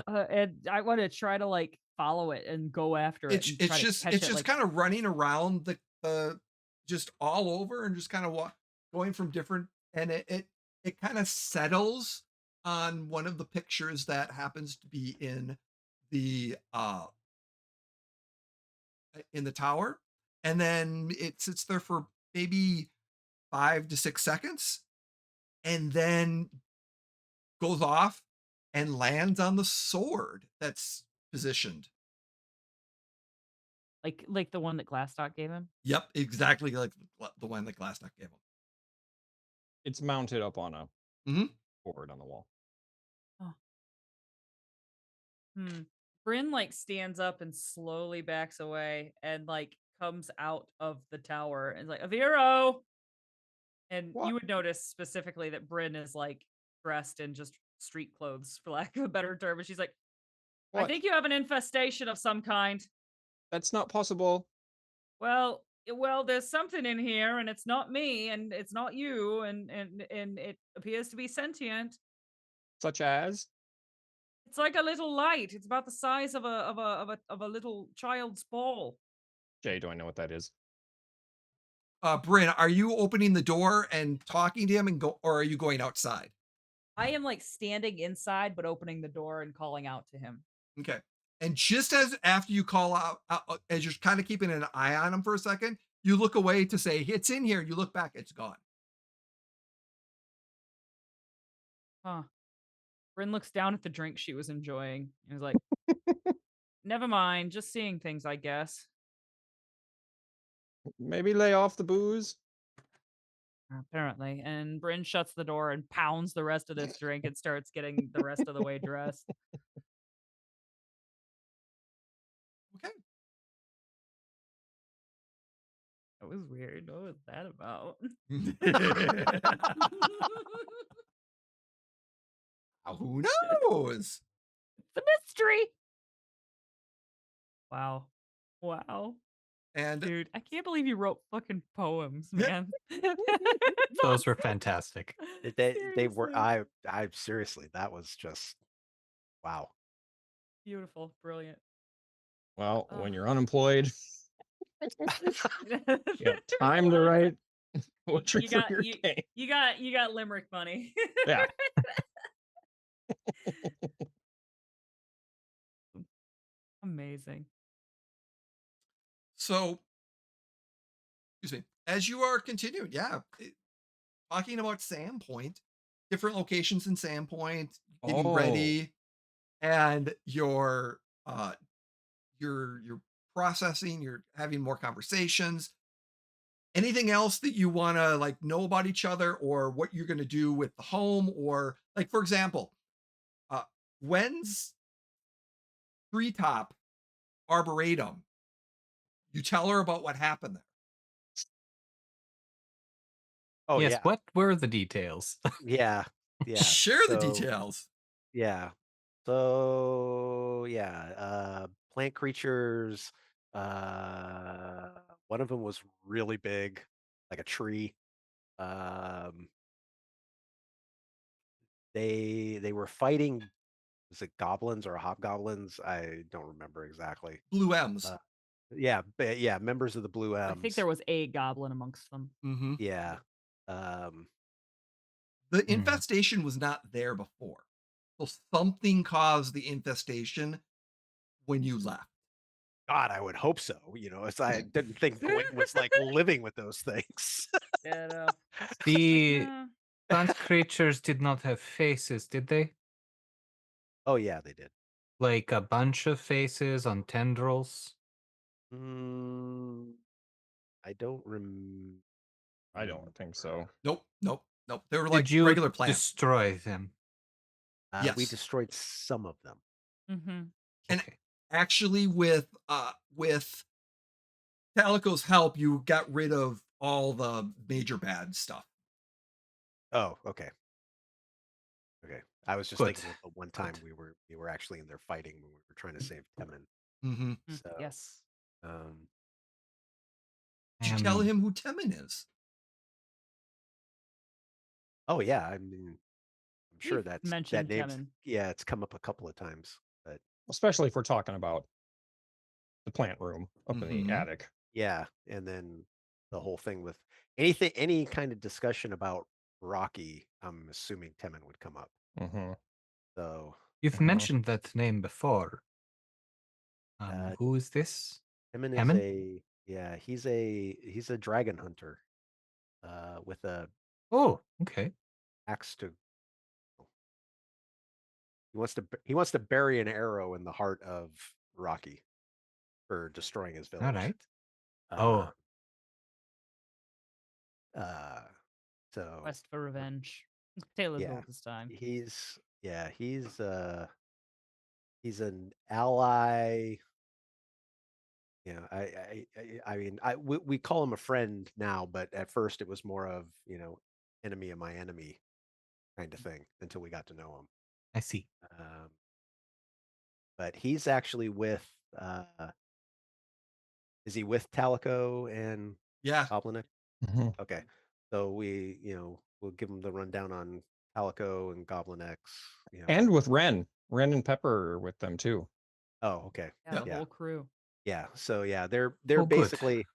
And I want to try to like follow it and go after it. And It's try to just catch it's it, just like, kind of running around the just all over and just kind of going from different, and it kind of settles on one of the pictures that happens to be in the tower, and then it sits there for maybe 5 to 6 seconds, and then goes off and lands on the sword that's positioned. like the one that Glastoc gave him. Yep, exactly like the one that Glastoc gave him. It's mounted up on a Mhm. board on the wall. Oh. Brynn like stands up and slowly backs away and like comes out of the tower and is like, Aviro. And What? you would notice specifically that Brynn is like dressed in just street clothes, for lack of a better term. And she's like, I What? think you have an infestation of some kind. That's not possible. Well, there's something in here, and it's not me, and it's not you, and it appears to be sentient. Such as? It's like a little light. It's about the size of a little child's ball. Jay, do I know what that is? Bryn, are you opening the door and talking to him or are you going outside? I am like standing inside, but opening the door and calling out to him. Okay. And just as after you call out, as you're kind of keeping an eye on him for a second, you look away to say, it's in here. You look back, it's gone. Huh. Brynn looks down at the drink she was enjoying and is like, never mind, just seeing things, I guess. Maybe lay off the booze. Apparently. And Brynn shuts the door and pounds the rest of this drink and starts getting the rest of the way dressed. Okay. That was weird. What was that about? Who knows? It's a mystery. Wow. Wow. And Dude, I can't believe you wrote fucking poems, man. Those were fantastic. They were. Seriously. I seriously, that was just wow. Beautiful. Brilliant. Well, when Oh. you're unemployed, you got time to write poetry You for got your you, game. you got limerick money. Yeah. Amazing. so, excuse me, as you are continuing, talking about Sandpoint, different locations in Sandpoint, getting Oh. ready, and you're processing, you're having more conversations. Anything else that you want to like know about each other or what you're going to do with the home, or like for example, uh Gwen's treetop arboretum, you tell her about what happened there. Oh Yes, yeah, what were the details? yeah, yeah. Share the So details. yeah, so yeah, plant creatures. One of them was really big, like a tree. Um, they were fighting. Was it goblins or hobgoblins? I don't remember exactly. Blue M's. Yeah, members of the Blue I think M's. there was a goblin amongst them. Mm-hmm. Yeah. Um, The Hmm. infestation was not there before, so something caused the infestation when you left. God, I would hope so. As I didn't think Gwyn was like living with those things. Yeah, no. The Uh, plant creatures did not have faces, did they? Oh yeah, they did. Like a bunch of faces on tendrils? Mm, I don't remember. I don't think so. Nope. They were like Did you regular plants. destroy them? We Yes. destroyed some of them. mm-hmm. And Okay. actually, with Calico's help, you got rid of all the major bad stuff. Oh, okay. Okay. I was just Good. thinking of the one time Good. we were actually in there fighting when we were trying to save Temin. Mm-hmm. So Yes. Did you tell him who Temin is? Oh yeah, I mean, I'm sure We've that mentioned name's Temin. yeah, it's come up a couple of times, but Especially if we're talking about the plant room up in Mhm. the attic. yeah, and then the whole thing with any kind of discussion about Rocky, I'm assuming Temin would come up. Mm-hmm. So You've mentioned that name before. Uh, Who is this? Temin is Temin? he's a dragon hunter, with a Oh, okay. axe to. He wants to bury an arrow in the heart of Rocky for destroying his All village. right. Uh, uh, so Quest for revenge. Tale as yeah, old as time. he's an ally. I mean, we call him a friend now, but at first it was more of enemy of my enemy kind of thing until we got to know him. I see. But he's actually with. Is he with Talico and Yeah. Goblinic? Mm-hmm. Okay, so we'll give him the rundown on Talico and Goblin X. And with Ren and Pepper are with them too. Oh, okay. Yeah, the Yeah. whole crew. Yeah. So yeah, they're Oh, good. basically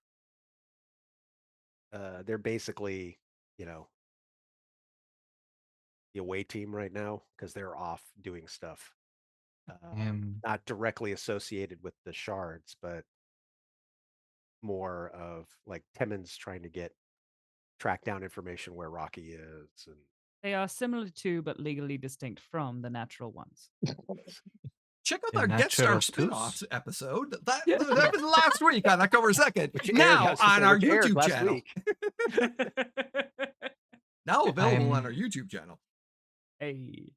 you know the away team right now because they're off doing stuff Um, not directly associated with the shards, but more of like Timmons trying to track down information where Rocky is. And They are similar to, but legally distinct from the natural ones. Check out The our Get Star natural spin-offs twos. episode. That was last week on October 2nd. which aired Now last- on our which aired YouTube last channel. week. Now available on I'm- our YouTube channel. Hey.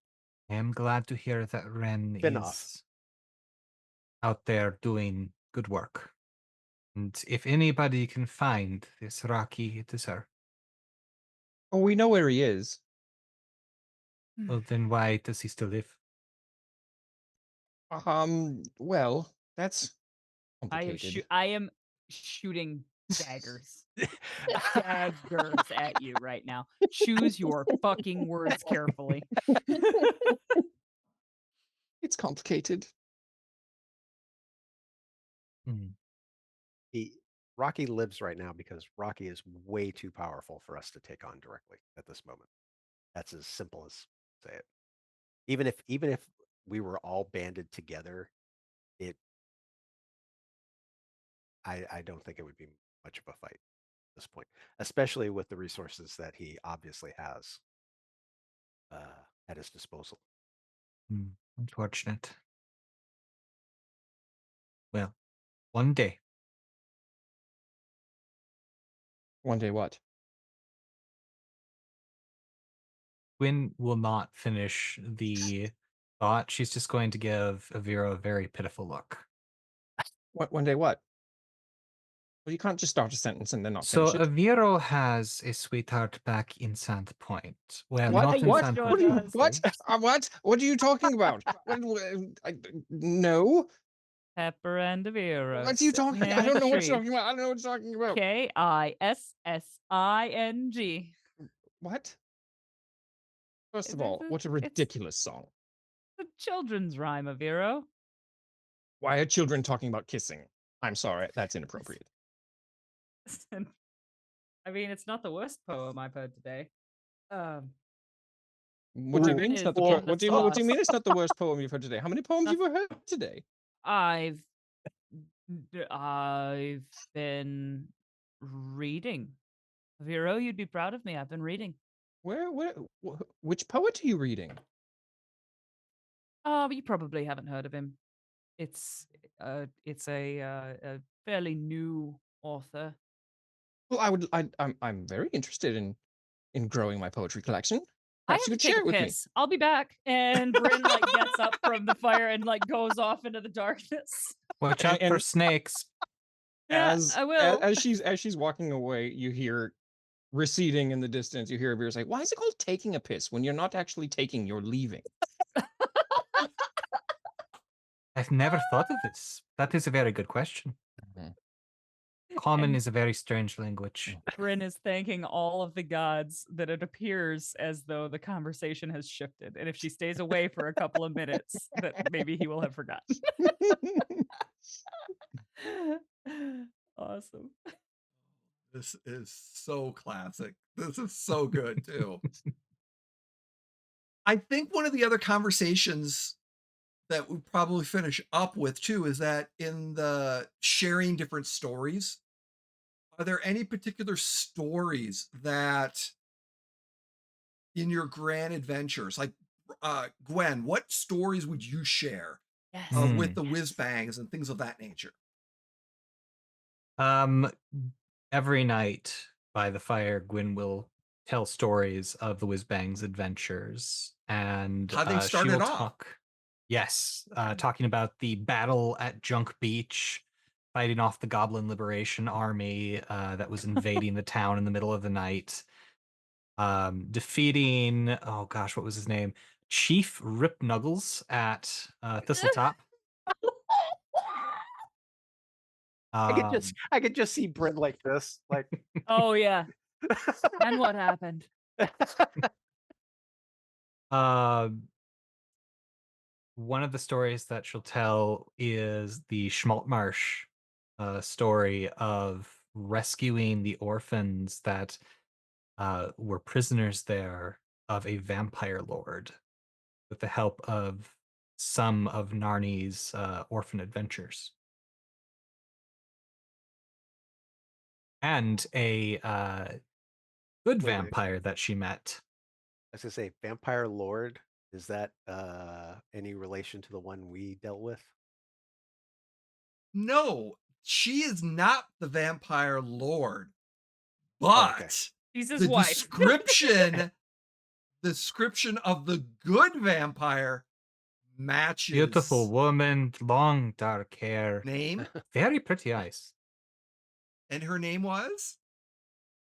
I am glad to hear that Ren Spin-off. is out there doing good work. And if anybody can find this Rocky, it is her. Oh, we know where he is. Well, then why does he still live? Well, that's I am complicated. I am shooting daggers. Daggers at you right now. Choose your fucking words carefully. It's complicated. Hmm. Rocky lives right now because Rocky is way too powerful for us to take on directly at this moment. That's as simple as say it. Even if we were all banded together, I don't think it would be much of a fight at this point, especially with the resources that he obviously has at his disposal. Unfortunate. Well, one day. One day what? Gwyn will not finish the thought. She's just going to give Aviro a very pitiful look. One day what? Well, you can't just start a sentence and then not So finish it. Aviro has a sweetheart back in Sandpoint. Well, What? not in What? Sandpoint. What? Are you, obviously. what? What? What are you talking about? No. Pepper and Aviro. What are you talking? sitting I in a don't know what tree. you're talking about. I don't know what you're talking about. Kissing. What? First of It's all, a- what a it's- ridiculous song. The children's rhyme, Aviro. Why are children talking about kissing? I'm sorry, that's inappropriate. I mean, it's not the worst poem I've heard today. What do you Brynn mean? It's is not the in what do you sauce. mean? It's not the worst poem you've heard today. How many poems have you heard today? I've been reading. Aviro, you'd be proud of me. I've been reading. Which poet are you reading? Oh, you probably haven't heard of him. It's a fairly new author. Well, I'm very interested in growing my poetry collection. I Perhaps have you to could take share a it with me. piss. I'll be back. And Brynn like gets up from the fire and like goes off into the darkness. Watch out for And- snakes. Yeah, I will. As she's walking away, you hear receding in the distance. You hear Avira say, "Why is it called taking a piss when you're not actually taking? You're leaving." I've never thought of this. That is a very good question. Common And is a very strange language. Brynn is thanking all of the gods that it appears as though the conversation has shifted. And if she stays away for a couple of minutes, that maybe he will have forgotten. Awesome. This is so classic. This is so good too. I think one of the other conversations that we probably finish up with too is that in the sharing different stories, are there any particular stories that in your grand adventures, like Gwen, what stories would you share Yes. with the whiz bangs and things of that nature? Every night by the fire, Gwyn will tell stories of the Whizbang's adventures, and How they she started will off. talk. Yes, talking about the battle at Junk Beach, fighting off the Goblin Liberation Army that was invading the town in the middle of the night, defeating, oh gosh, what was his name? Chief Rip Nuggles at Thistletop. I could just see Brynn like this, like Oh yeah. And what happened? One of the stories that she'll tell is the Schmaltmarsh story of rescuing the orphans that were prisoners there of a vampire lord with the help of some of Narni's orphan adventures. And a good Wait. vampire that she met. I was gonna say vampire lord. Is that any relation to the one we dealt with? No, she is not the vampire lord, Oh, okay. but She's his the wife. description of the good vampire matches. Beautiful woman, long dark hair, Name, very pretty eyes. and her name was?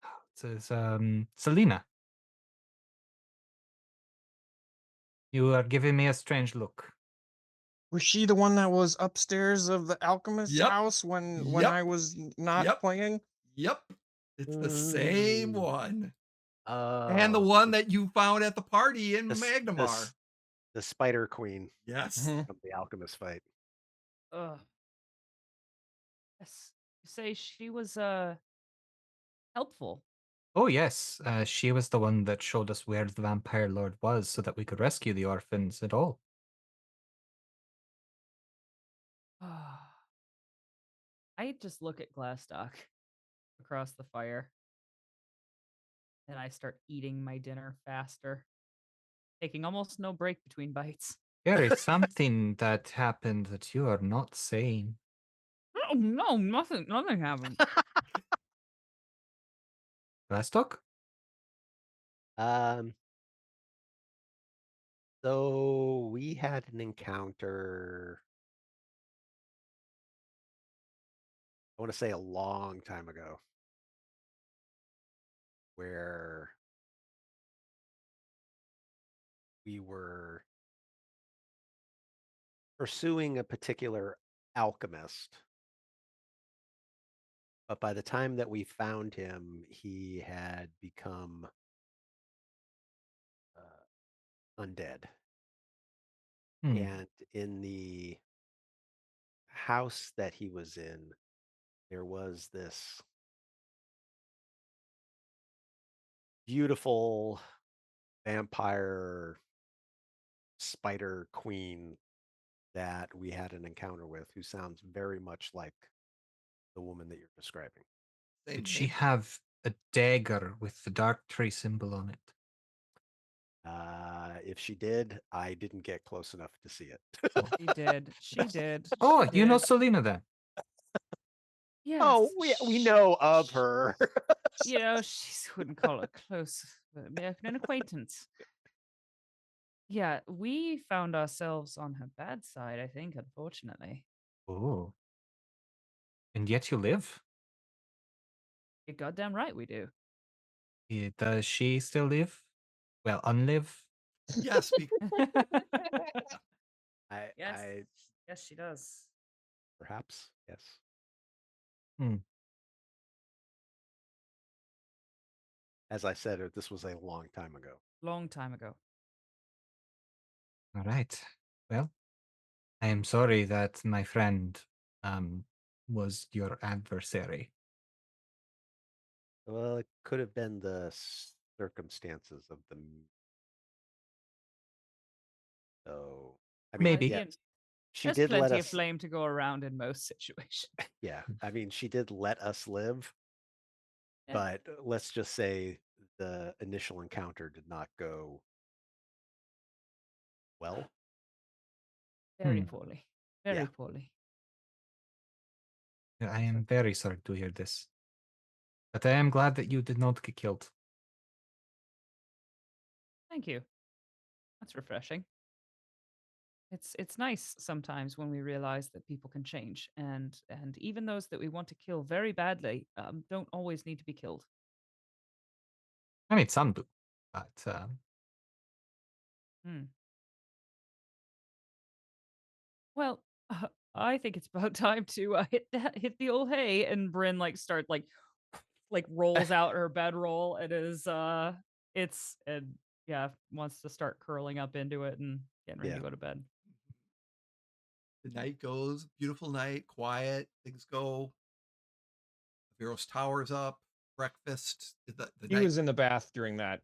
It says Selena. You are giving me a strange look. Was she the one that was upstairs of the alchemist's Yep. house when Yep. I was not Yep. playing? Yep. It's the same Mm. one. Oh, And the one that you found at the party in the s- the Magnamar. s- the Spider Queen Yes. Mhm. from the alchemist fight. Ugh. Yes. You say she was helpful. Oh yes, she was the one that showed us where the vampire lord was so that we could rescue the orphans and all. I just look at Glastoc across the fire. And I start eating my dinner faster, taking almost no break between bites. There is something that happened that you are not saying. No, nothing happened. Glastoc? Um, so we had an encounter. I want to say a long time ago, where we were pursuing a particular alchemist. But by the time that we found him, he had become undead. And in the house that he was in, there was this beautiful vampire spider queen that we had an encounter with, who sounds very much like the woman that you're describing. Same Did she name. have a dagger with the dark tree symbol on it? If she did, I didn't get close enough to see it. She did. She did. Oh, She you know did. Selena then? Yes. Oh, we know of her. You know, she wouldn't call it close, an acquaintance. Yeah, we found ourselves on her bad side, I think, unfortunately. Oh. And yet you live? You're goddamn right we do. Does she still live? Well, unlive? Yes, Yes. I Yes, she does. perhaps, yes. Hmm. As I said, this was a long time ago. Long time ago. All right. Well, I am sorry that my friend was your adversary. Well, it could have been the circumstances of the. So, I mean, Maybe. Well, yes, she there's did let plenty of us. flame to go around in most situations. Yeah, I mean, she did let us live, Yeah. but let's just say the initial encounter did not go well. Very poorly. Very Yeah. poorly. I am very sorry to hear this. But I am glad that you did not get killed. Thank you. That's refreshing. It's nice sometimes when we realize that people can change, and even those that we want to kill very badly don't always need to be killed. I mean, some do. But Well, I think it's about time to hit the old hay, and Brynn start rolls out her bedroll and is it's and yeah, wants to start curling up into it and getting ready to go to bed. the night goes, beautiful night, quiet, things go. Aviro's tower's up, breakfast. He was in the bath during that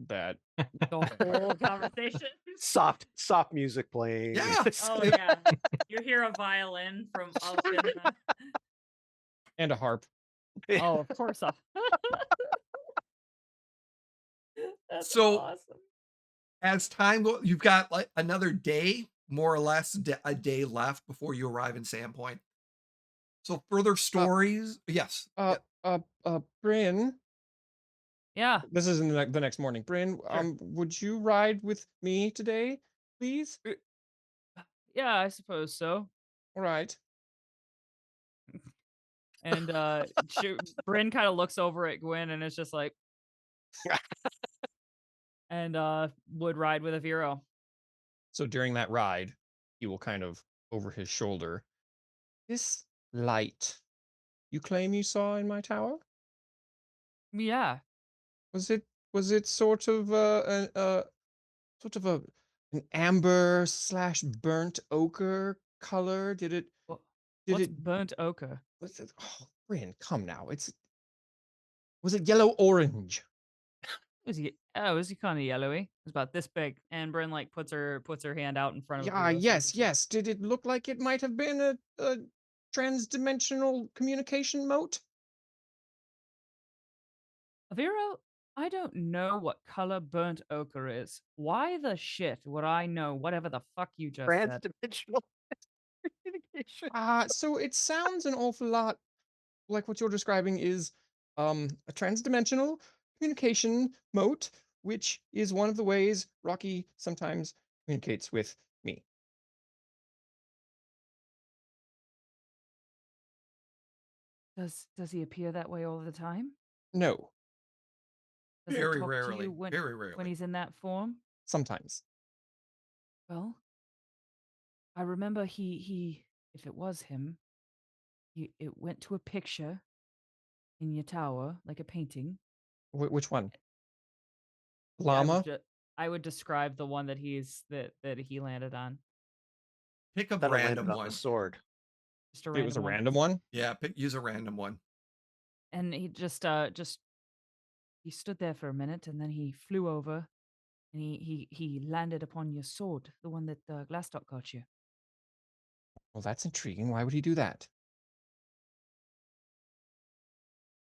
that The whole conversation. Soft music playing. Yeah. Oh yeah, you hear a violin from up in the. and a harp. Oh, of course. That's So- awesome. As time goes, you've got like another day, more or less, a day left before you arrive in Sandpoint. So further stories, yes. Uh, Brynn, Yeah. this is in the next morning. Brynn, Sure. would you ride with me today, please? Yeah, I suppose so. All right. And Brynn kind of looks over at Gwyn and is just like, and would ride with Aviro. So during that ride, he will kind of over his shoulder. This light you claim you saw in my tower? Yeah. Was it sort of an amber / burnt ochre color? Did What's it burnt ochre? was it, oh, Bryn, come now. Was it yellow orange? Is he? Oh, is he kind of yellowy? It's about this big. And Brynn like puts her hand out in front of. Yeah, Aviro so he yes, can see. yes. Did it look like it might have been a trans-dimensional communication mote? Aviro, I don't know what color burnt ochre is. Why the shit would I know whatever the fuck you just said? Trans-dimensional communication. So it sounds an awful lot like what you're describing is a trans-dimensional communication mote, which is one of the ways Rocky sometimes communicates with me. Does he appear that way all the time? No, Does he Very talk to rarely. you when Very rarely. he's in that form? sometimes. Well, I remember he if it was him, it went to a picture in your tower, like a painting. Which one? Yeah, Llama? I would describe the one that he landed on. Pick a That I random landed on one. the sword. Just a It random was a one. random one? Yeah, use a random one. And he just he stood there for a minute and then he flew over and he landed upon your sword, the one that Glastoc got you. Well, that's intriguing. Why would he do that?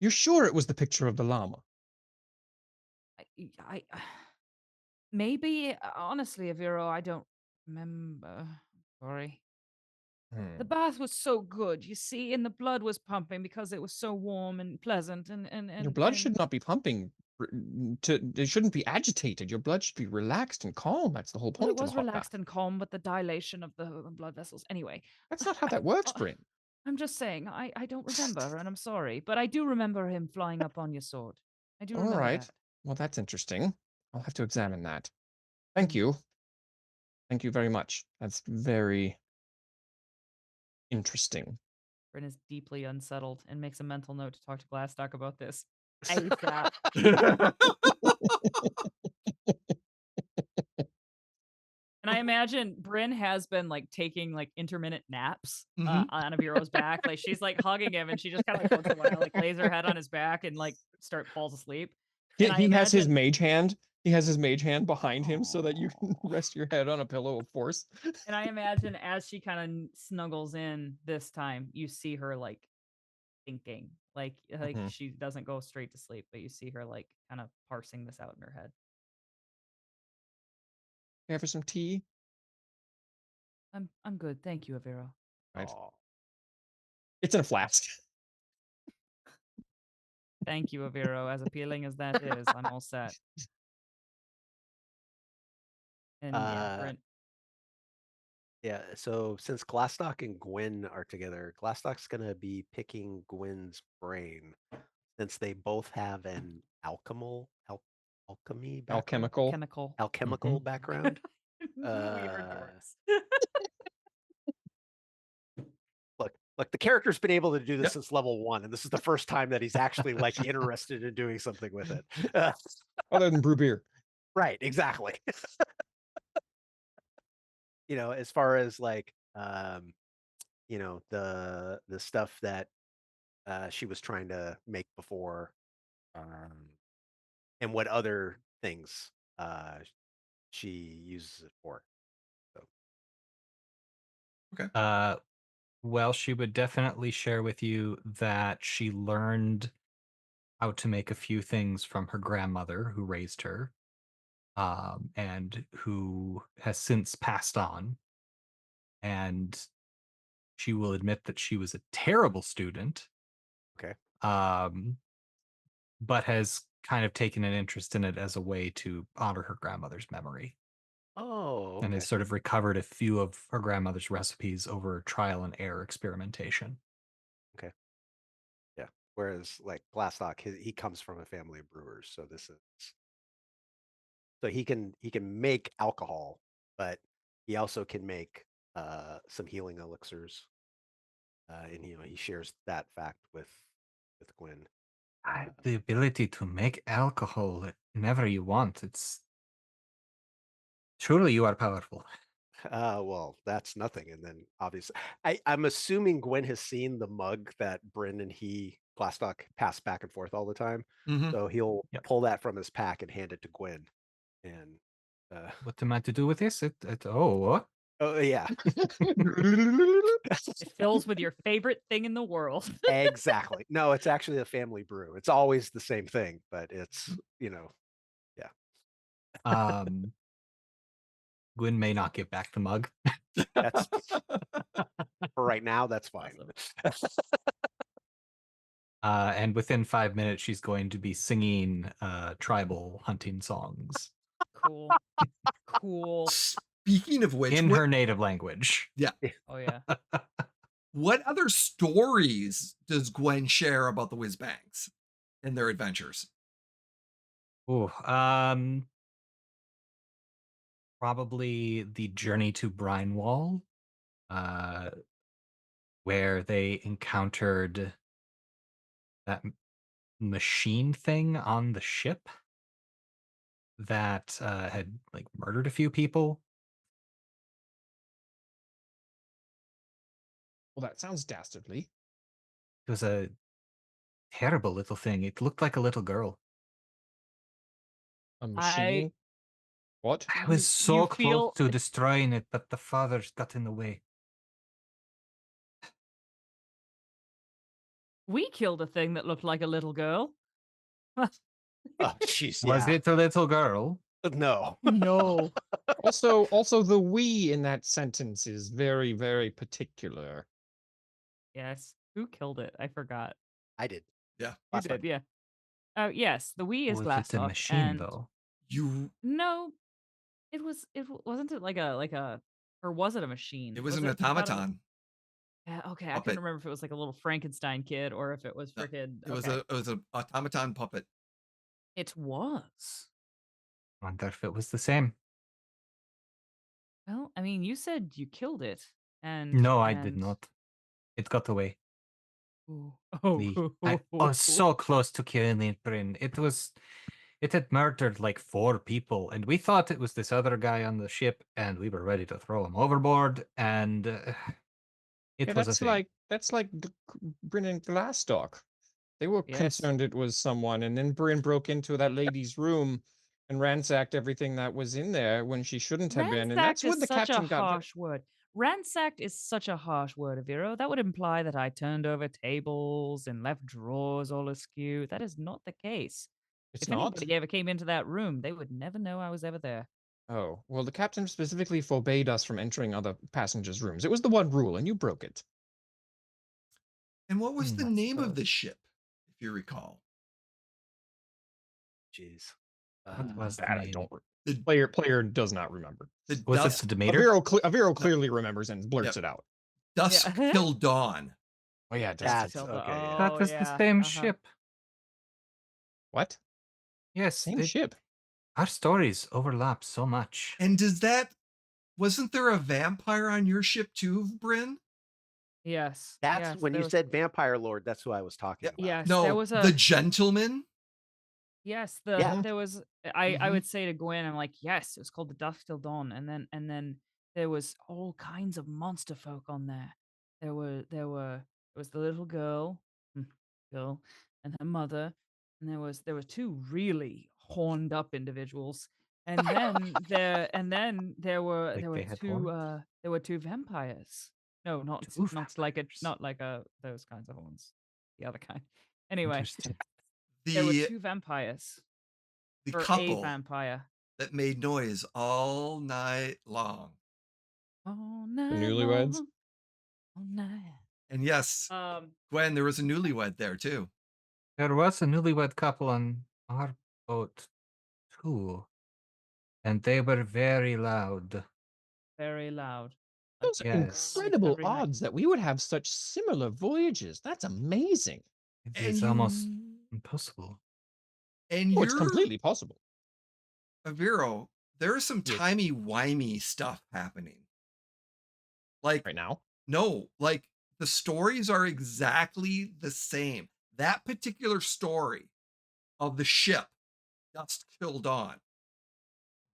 You're sure it was the picture of the llama? I maybe honestly, Aviro, I don't remember. Sorry. Hmm. The bath was so good, you see, and the blood was pumping because it was so warm and pleasant and Your blood and should not be pumping. It shouldn't be agitated. Your blood should be relaxed and calm. That's the whole well, it point of a was hot relaxed bath. and calm, but the dilation of the blood vessels. Anyway, That's not how that works, Bryn. I'm just saying, I don't remember, and I'm sorry, but I do remember him flying up on your sword. I do All remember right. that. Well, that's interesting. I'll have to examine that. Thank Mm. you. Thank you very much. That's very interesting. Brynn is deeply unsettled and makes a mental note to talk to Glastoc about this. ASAP. And I imagine Brynn has been like taking like intermittent naps Mhm. on Aviro's back. Like she's like hugging him and she just kind of like once in a while like lays her head on his back and like falls asleep. And I He has his imagine mage hand. He has his mage hand behind him so that you can rest your head on a pillow of force. and I imagine as she kind of snuggles in this time, you see her like thinking. Like Mhm. she doesn't go straight to sleep, but you see her like kind of parsing this out in her head. Care for some tea? I'm good, thank you, Aviro. Right. Aw. It's in a flask. Thank you, Aviro. As appealing as that is, I'm all set. And yeah, Brent. Yeah, so since Glastoc and Gwyn are together, Glastoc's gonna be picking Gwyn's brain since they both have an alchemy background, Alchemical. alchemical background. We are dorks. Look, the character's been able to do this Yep. since level 1, and this is the first time that he's actually like interested in doing something with it. Other than brew beer. Right, exactly. As far as like the stuff that she was trying to make before, and what other things she uses it for. Well, she would definitely share with you that she learned how to make a few things from her grandmother who raised her, and who has since passed on. And she will admit that she was a terrible student, Okay. but has kind of taken an interest in it as a way to honor her grandmother's memory. Oh, And okay. has sort of recovered a few of her grandmother's recipes over trial and error experimentation. Okay. Yeah. Whereas like Glastoc, he comes from a family of brewers, so this is so he can make alcohol, but he also can make some healing elixirs, and he shares that fact with Gwyn. I have the ability to make alcohol whenever you want. It's surely you are powerful. Well, that's nothing. And then obviously, I'm assuming Gwen has seen the mug that Brynn and Glastoc pass back and forth all the time. Mhm. So he'll Yep. pull that from his pack and hand it to Gwen. And What am I to do with this? What? oh yeah, It fills with your favorite thing in the world. exactly. No, it's actually a family brew. It's always the same thing, but it's Gwyn may not give back the mug. that's for right now. That's fine. Awesome. And within 5 minutes, she's going to be singing tribal hunting songs Cool. Cool. Speaking of which, in what, her native language. Oh yeah. what other stories does Gwen share about the Whizbangs and their adventures? Ooh, probably the journey to Brynwall, where they encountered that machine thing on the ship that had like murdered a few people. Well, that sounds dastardly. It was a terrible little thing. It looked like a little girl. A machine? What? I You- was so you close feel- to destroying it, but the fathers got in the way. We killed a thing that looked like a little girl. Oh, jeez. Was Yeah. it a little girl? No. No. Also, the we in that sentence is very, very particular. Yes. Who killed it? I forgot. I did. Yeah. You Glastoc. did, yeah. Oh yes, the we is Was it a Glastoc, machine and though? You, no, it was. Wasn't it like a, or was it a machine? it was an made out of- automaton. Yeah, okay, I Puppet. couldn't remember if it was like a little Frankenstein kid or if it was No, freaking. It was Okay. it was an automaton puppet. It was. Wonder if it was the same. Well, I mean, you said you killed it, and No, I did and- not. It got away. Ooh. Oh, I was so close to killing it, Brynn. It had murdered like 4 people, and we thought it was this other guy on the ship, and we were ready to throw him overboard, and it Yeah, was a thing. that's like Brynn and Glastoc. They were Yes. concerned it was someone, and then Brynn broke into that lady's room and ransacked everything that was in there when she shouldn't have been, and that's Ransacked when is the such a captain got. harsh word. Ransacked is such a harsh word, Aviro. That would imply that I turned over tables and left drawers all askew. That is not the case. It's If not. anybody ever came into that room, they would never know I was ever there. Oh well, the captain specifically forbade us from entering other passengers' rooms. It was the one rule, and you broke it. And what was the I name of suppose. the ship, if you recall? Jeez. What was the That I name? don't. The, Player does not remember. the Was Dusk, it the Demeter? Aviro clearly remembers and blurts Yep. it out. Dusk Yeah. Till Dawn. Oh yeah, That's Tell the- okay. Yeah. That Oh, was the yeah, same uh-huh. ship. What? Yes, Same ship. our stories overlap so much. And wasn't there a vampire on your ship too, Brynn? Yes. That's yes, when there you was- said Vampire Lord. That's who I was talking Yeah. about. Yes, No, there was the a. gentleman. Yes, Yeah. there was. I Mhm. would say to Gwen, I'm like, yes, it was called the Dusk Till Dawn, and then there was all kinds of monster folk on there. There was the little girl, and her mother, and there were 2 really horned up individuals. And then there were Like they had two horns? there were two vampires. No, not Two not vampires. like those kinds of horns. The other kind. Anyway, Interesting. there were The two vampires the or a couple vampire. that made noise all night long. All The night newlyweds. long. All night. And yes, Gwen, there was a newlywed there too. There was a newlywed couple on our boat too, and they were very loud. Very loud. Those are Yes. incredible Every night. odds that we would have such similar voyages. That's amazing. It And is you almost impossible. and Oh, it's you're completely possible. Aviro, there is some Yes. timey-wimey stuff happening. Like, Right now. no, like the stories are exactly the same. That particular story of the ship Dust killed on.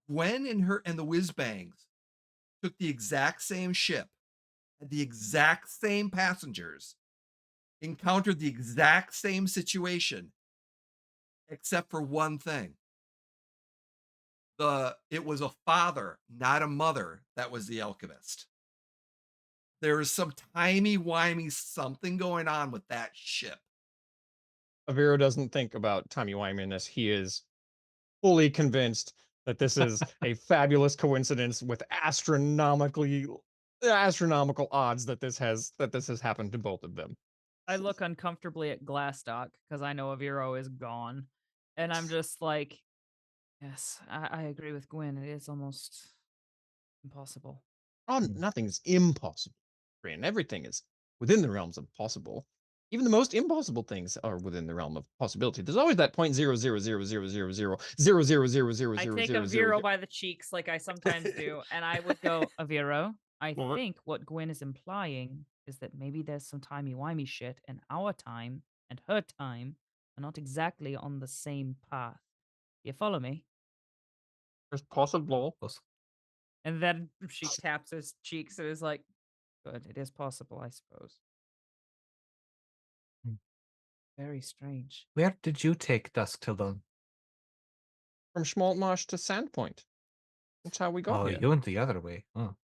Gwen and the Whizbangs took the exact same ship, had the exact same passengers, encountered the exact same situation, except for one thing. It was a father, not a mother, that was the alchemist. There is some timey-wimey something going on with that ship. Aviro doesn't think about timey-wiminess. He is fully convinced that this is a fabulous coincidence with astronomical odds that this has happened to both of them. I look uncomfortably at Glastoc because I know Aviro is gone. And I'm just like, yes, I agree with Gwyn. It is almost impossible. Nothing's impossible, Brynn. Everything is within the realms of possible. Even the most impossible things are within the realm of possibility. There's always that 0.000000000000000. I take Aviro by the cheeks like I sometimes do, and I would go, Aviro, I What? think what Gwyn is implying is that maybe there's some timey-wimey shit, and our time and her time are not exactly on the same path. You follow me? It's possible. And then she taps his cheeks and is like, good, it is possible, I suppose. Hmm. Very strange. Where did you take Dusk Till Dawn? From Schmaltmarsh to Sandpoint. That's how we got Oh, here. you went the other way. Oh.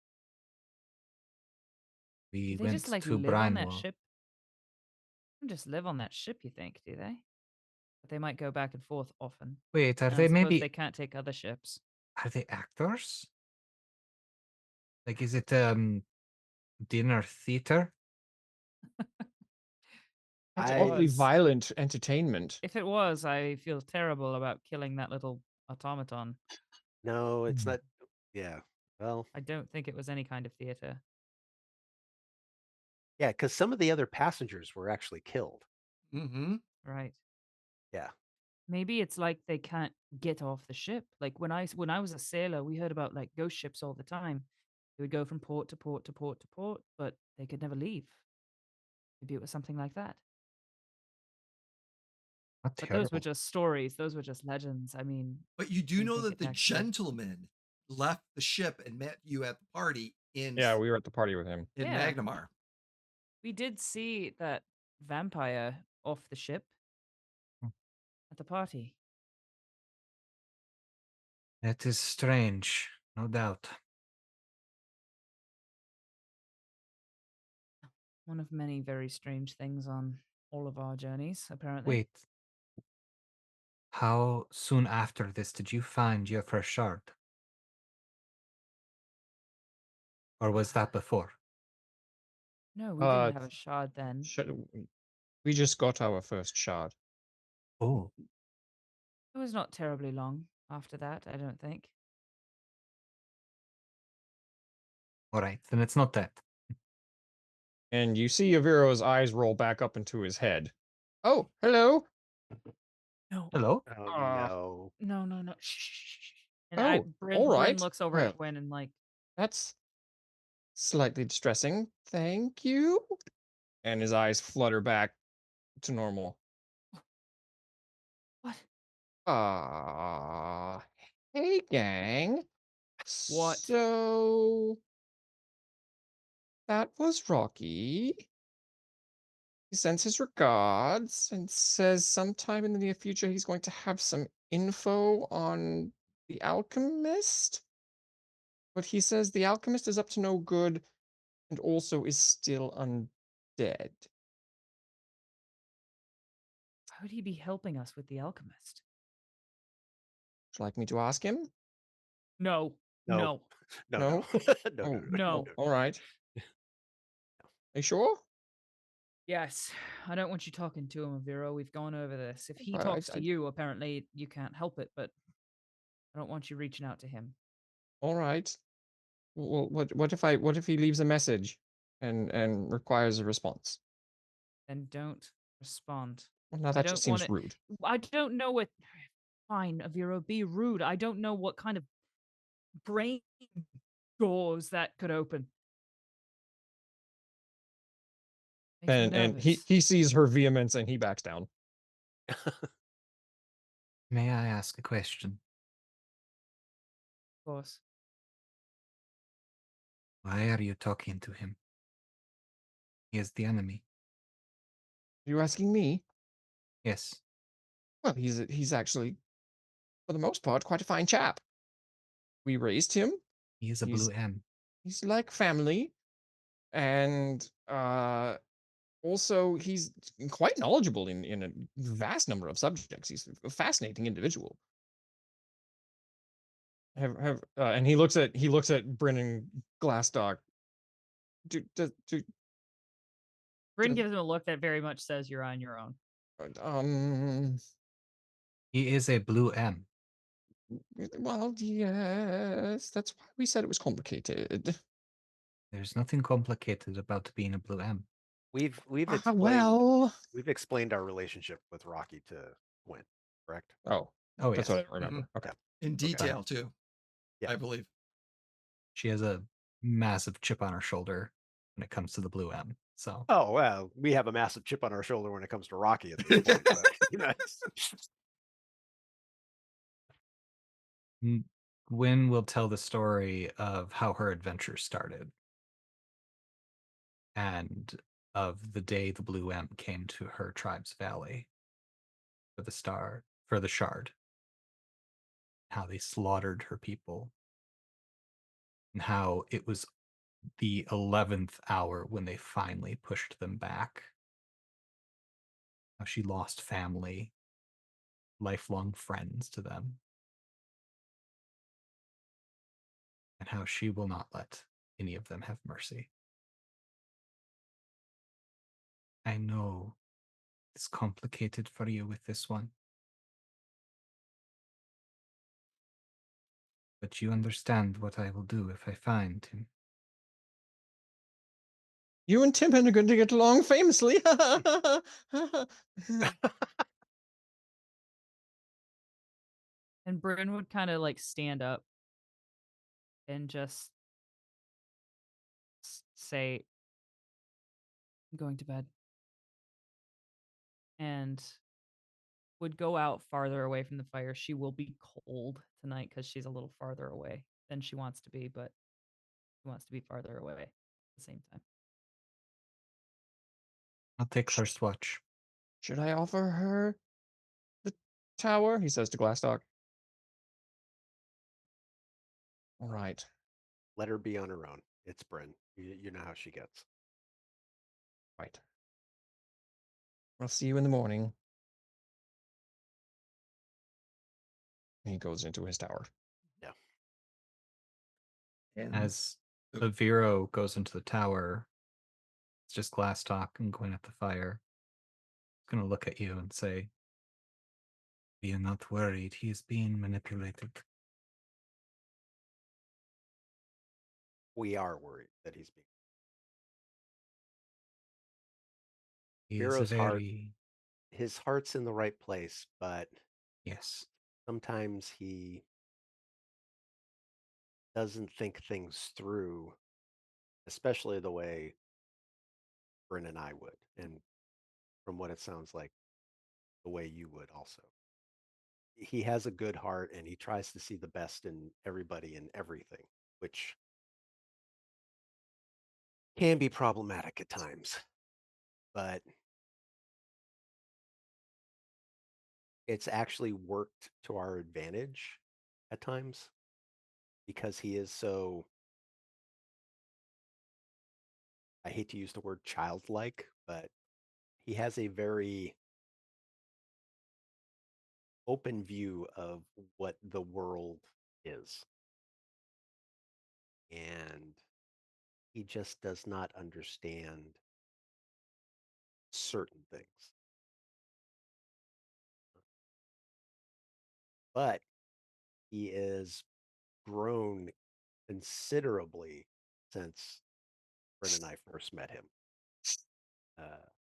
We Do they went just like to live on that Brynwell. ship? They don't just live on that ship, you think, do they? But they might go back and forth often. Wait, are And I they suppose maybe they can't take other ships. are they actors? Like, is it dinner theater? That's I- awfully was. violent entertainment. If it was, I feel terrible about killing that little automaton. No, it's Hmm. not. Yeah. Well, I don't think it was any kind of theater. yeah, because some of the other passengers were actually killed. Mm-hmm. Right. Yeah. Maybe it's like they can't get off the ship. Like when I was a sailor, we heard about like ghost ships all the time. They would go from port to port to port to port, but they could never leave. Maybe it was something like that. Not But terrible. those were just stories. Those were just legends. I mean, But you do didn't know think that it the actually- gentleman left the ship and met you at the party in Yeah, we were at the party with him. in Yeah. Magnamar. we did see that vampire off the ship Hmm. at the party. That is strange, no doubt. One of many very strange things on all of our journeys, apparently. Wait. How soon after this did you find your first shard? Or was that before? No, we didn't have a shard then. We just got our first shard. Oh, It was not terribly long after that, I don't think. all right. Then it's not that. And you see Aviro's eyes roll back up into his head. Oh, hello. No. Hello? Oh Uh, no. No. Shh. And Oh, all Brynn right. looks over Well. at Gwyn and like, That's slightly distressing. Thank you. And his eyes flutter back to normal. what? Hey, gang. What? So that was Rocky. He sends his regards and says sometime in the near future he's going to have some info on the alchemist, but he says the alchemist is up to no good and also is still undead. Why would he be helping us with the alchemist? Would you like me to ask him? No. No. No. No, No? no, Oh, No. all right. Are you sure? Yes. I don't want you talking to him, Aviro. We've gone over this. If he I- talks I- to you, apparently you can't help it, but I don't want you reaching out to him. All right. Well, what if he leaves a message and requires a response? Then don't respond. Well, now I that don't just want seems it. rude. I don't know what. Fine, Aviro, be rude. I don't know what kind of brain doors that could open. Makes me And nervous. he sees her vehemence and he backs down. May I ask a question? Of course. Why are you talking to him? He is the enemy. Are you asking me? Yes, Well, he's actually, for the most part, quite a fine chap. We raised him. he is a He's blue M. he's like family, and also he's quite knowledgeable in a vast number of subjects. He's a fascinating individual. And he looks at Brynn and Glastoc. Do Brynn gives him a look that very much says you're on your own. um He is a blue M. well, yes, that's why we said it was complicated. There's nothing complicated about being a blue M. We've Well, explained our relationship with Rocky to Gwyn, correct? oh, Oh, that's yes. what I remember. Okay. In detail too. Yeah. I believe. She has a massive chip on her shoulder when it comes to the blue M. So Oh well, we have a massive chip on our shoulder when it comes to Rocky at this point. But, Gwyn will tell the story of how her adventure started and of the day the blue M came to her tribe's valley for the shard, how they slaughtered her people, and how it was the 11th hour when they finally pushed them back. How she lost family, lifelong friends to them, and how she will not let any of them have mercy. I know it's complicated for you with this one, but you understand what I will do if I find him. You and Tim are going to get along famously. And Brynn would kind of like stand up and just say, I'm going to bed. And would go out farther away from the fire. She will be cold tonight because she's a little farther away than she wants to be, but she wants to be farther away at the same time. I'll take first watch. Should I offer her the tower? He says to Glastoc. All right. let her be on her own. It's Brynn. You know how she gets. Right. I'll see you in the morning. And he goes into his tower. Yeah. And As Oh. Aviro goes into the tower, it's just Glastoc and Gwyn at the fire. He's going to look at you and say, "Be not worried, he is being manipulated." We are worried that he's being. He is a Hero's heart. very, His heart's in the right place, but yes, sometimes he doesn't think things through, especially the way Brynn and I would, and from what it sounds like, the way you would also. He has a good heart and he tries to see the best in everybody and everything, which can be problematic at times. But it's actually worked to our advantage at times because he is so, I hate to use the word childlike, but he has a very open view of what the world is. And he just does not understand certain things. But he is grown considerably since Brynn and I first met him.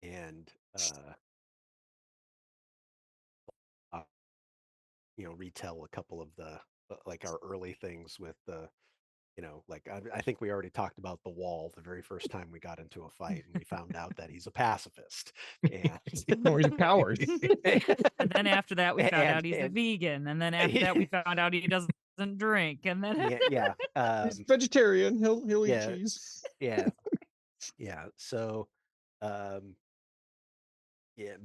And uh, retell a couple of the like our early things with the, like I think we already talked about the wall the very first time we got into a fight, and we found out that he's a pacifist, and Or he's a coward. And then after that, we found out he's a and vegan. And then after that, we found out he doesn't drink. And then yeah, He's vegetarian. He'll eat yeah, cheese. yeah. So, yeah,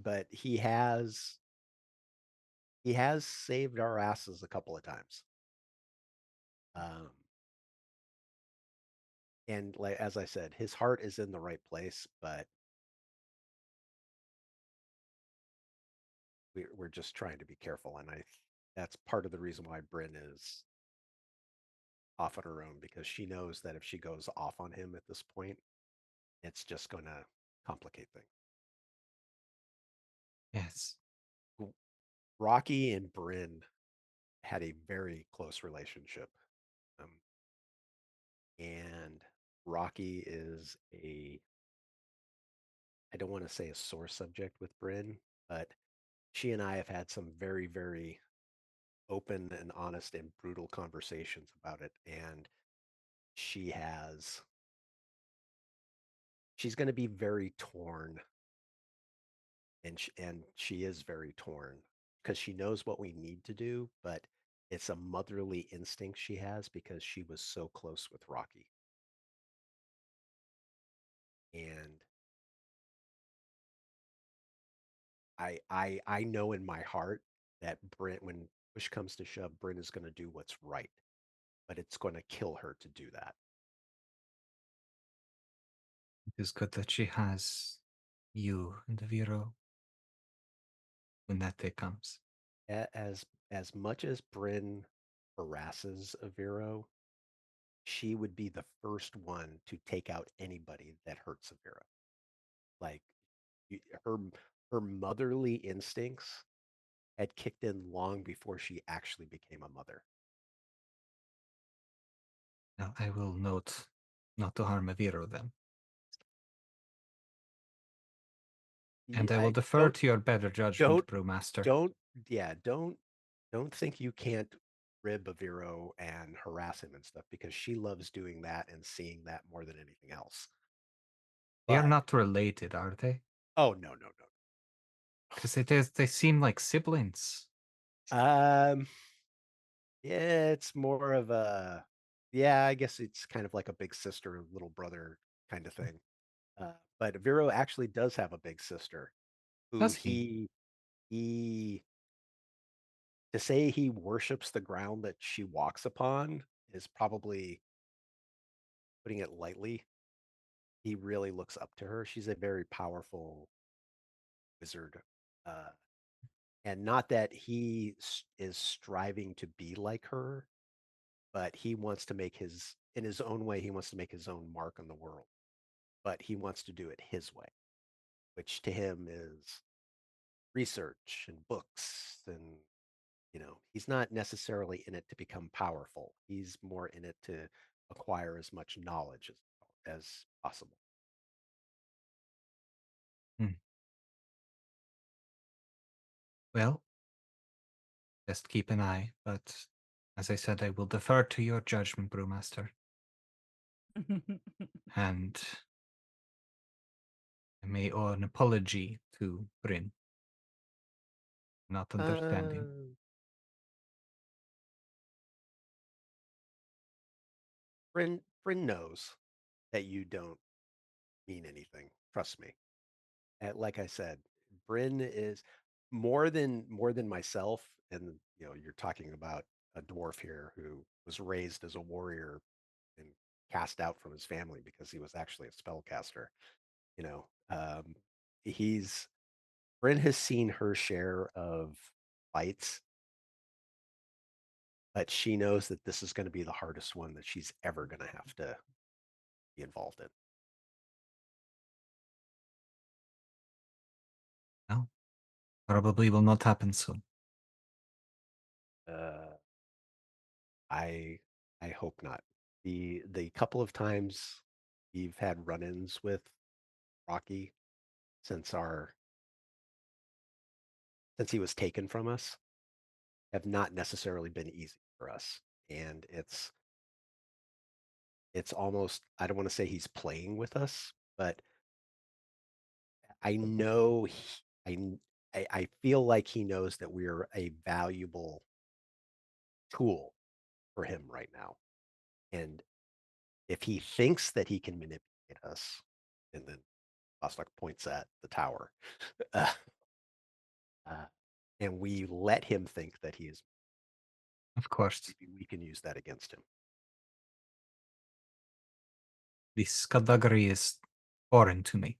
but he has saved our asses a couple of times. And like as I said, his heart is in the right place, but we're just trying to be careful. And that's part of the reason why Brynn is off on her own, because she knows that if she goes off on him at this point, it's just going to complicate things. Yes. Rocky and Brynn had a very close relationship. And Rocky is I don't want to say a sore subject with Brynn, but she and I have had some very, very open and honest and brutal conversations about it. And she's going to be very torn. And she is very torn because she knows what we need to do, but it's a motherly instinct she has because she was so close with Rocky. And I know in my heart that Brynn, when push comes to shove, Brynn is going to do what's right, but it's going to kill her to do that. It is good that she has you and Aviro when that day comes. As much as Brynn harasses Aviro, she would be the first one to take out anybody that hurts Aviro. Like her motherly instincts had kicked in long before she actually became a mother. Now I will note not to harm Aviro then. And I will defer to your better judgment, Brewmaster. Don't think you can't rib Aviro and harass him and stuff, because she loves doing that and seeing that more than anything else. They are But not related, are they? oh no. Because they seem like siblings. Yeah, it's more of I guess it's kind of like a big sister, little brother kind of thing. But Aviro actually does have a big sister who Does he? To say he worships the ground that she walks upon is probably putting it lightly. He really looks up to her. She's a very powerful wizard. And not that he is striving to be like her, but he wants to make in his own way, he wants to make his own mark on the world. But he wants to do it his way, which to him is research and books. And, he's not necessarily in it to become powerful. He's more in it to acquire as much knowledge as possible. Well, just keep an eye. But as I said, I will defer to your judgment, Brewmaster. And I may owe an apology to Brynn. Not understanding. Brynn knows that you don't mean anything. Trust me. Like I said, Brynn is more than myself, and you're talking about a dwarf here who was raised as a warrior and cast out from his family because he was actually a spellcaster. You know, he's Brynn has seen her share of fights, but she knows that this is going to be the hardest one that she's ever going to have to be involved in. No, probably will not happen soon. I hope not. The couple of times we've had run-ins with Rocky since he was taken from us have not necessarily been easy for us, and it's almost, I don't want to say he's playing with us, but I know I feel like he knows that we're a valuable tool for him right now, and if he thinks that he can manipulate us, and then Glastoc points at the tower, uh, and we let him think that he is, Of course, we can use that against him. the skullduggery is foreign to me.